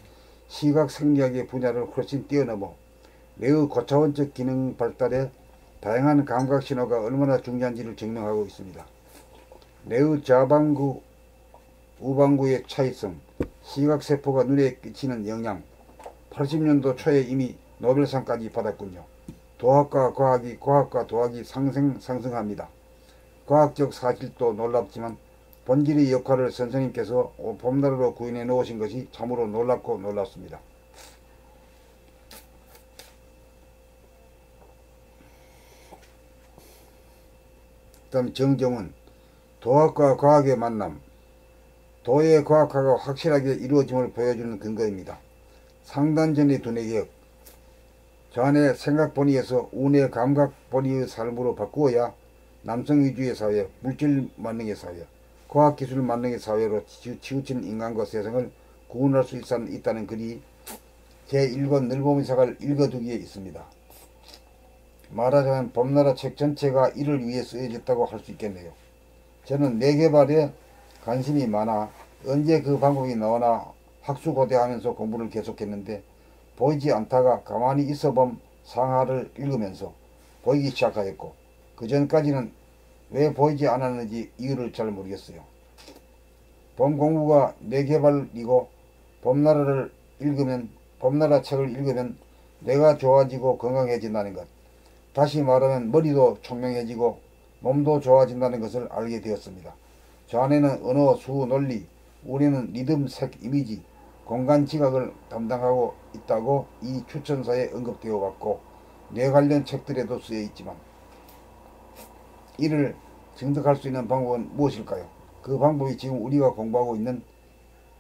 시각 생리학의 분야를 훨씬 뛰어넘어 뇌의 고차원적 기능 발달에 다양한 감각 신호가 얼마나 중요한지를 증명하고 있습니다. 뇌의 좌방구, 우방구의 차이성, 시각세포가 눈에 끼치는 영향, 80년도 초에 이미 노벨상까지 받았군요. 과학과 도학이 상승합니다. 과학적 사실도 놀랍지만 본질의 역할을 선생님께서 봄나라로 구현해 놓으신 것이 참으로 놀랍고 놀랍습니다. 다음 정정은 도학과 과학의 만남, 도의 과학화가 확실하게 이루어짐을 보여주는 근거입니다. 상단전의 두뇌개혁, 좌뇌 생각본위에서 우뇌 감각본위의 삶으로 바꾸어야 남성 위주의 사회, 물질 만능의 사회, 과학기술 만능의 사회로 치우친 인간과 세상을 구분할 수 있다는 글이 제1권 늘보미사갈 읽어두기에 있습니다. 말하자면 봄나라 책 전체가 이를 위해 쓰여졌다고 할 수 있겠네요. 저는 뇌개발에 관심이 많아 언제 그 방법이 나오나 학수고대하면서 공부를 계속했는데 보이지 않다가 가만히 있어봄 상하를 읽으면서 보이기 시작하였고 그 전까지는 왜 보이지 않았는지 이유를 잘 모르겠어요. 봄 공부가 내 개발이고 봄나라 책을 읽으면 뇌가 좋아지고 건강해진다는 것. 다시 말하면 머리도 총명해지고 몸도 좋아진다는 것을 알게 되었습니다. 저 안에는 언어, 수, 논리, 우리는 리듬, 색, 이미지, 공간 지각을 담당하고 있다고 이 추천서에 언급되어 왔고 뇌 관련 책들에도 쓰여 있지만 이를 증득할 수 있는 방법은 무엇일까요? 그 방법이 지금 우리가 공부하고 있는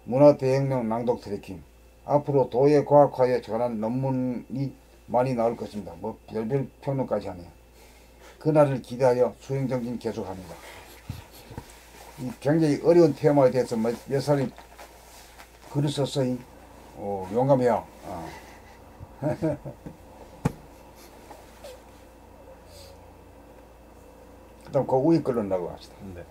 문화대혁명 낭독 트래킹. 앞으로 도예 과학화에 관한 논문이 많이 나올 것입니다. 뭐 별별 평론까지 하네요. 그날을 기대하여 수행정진 계속합니다. 이 굉장히 어려운 테마에 대해서 몇 살이 글을 썼어요. 용감해요. 그 다음 그 위에 걸로 나가고 합시다. 네.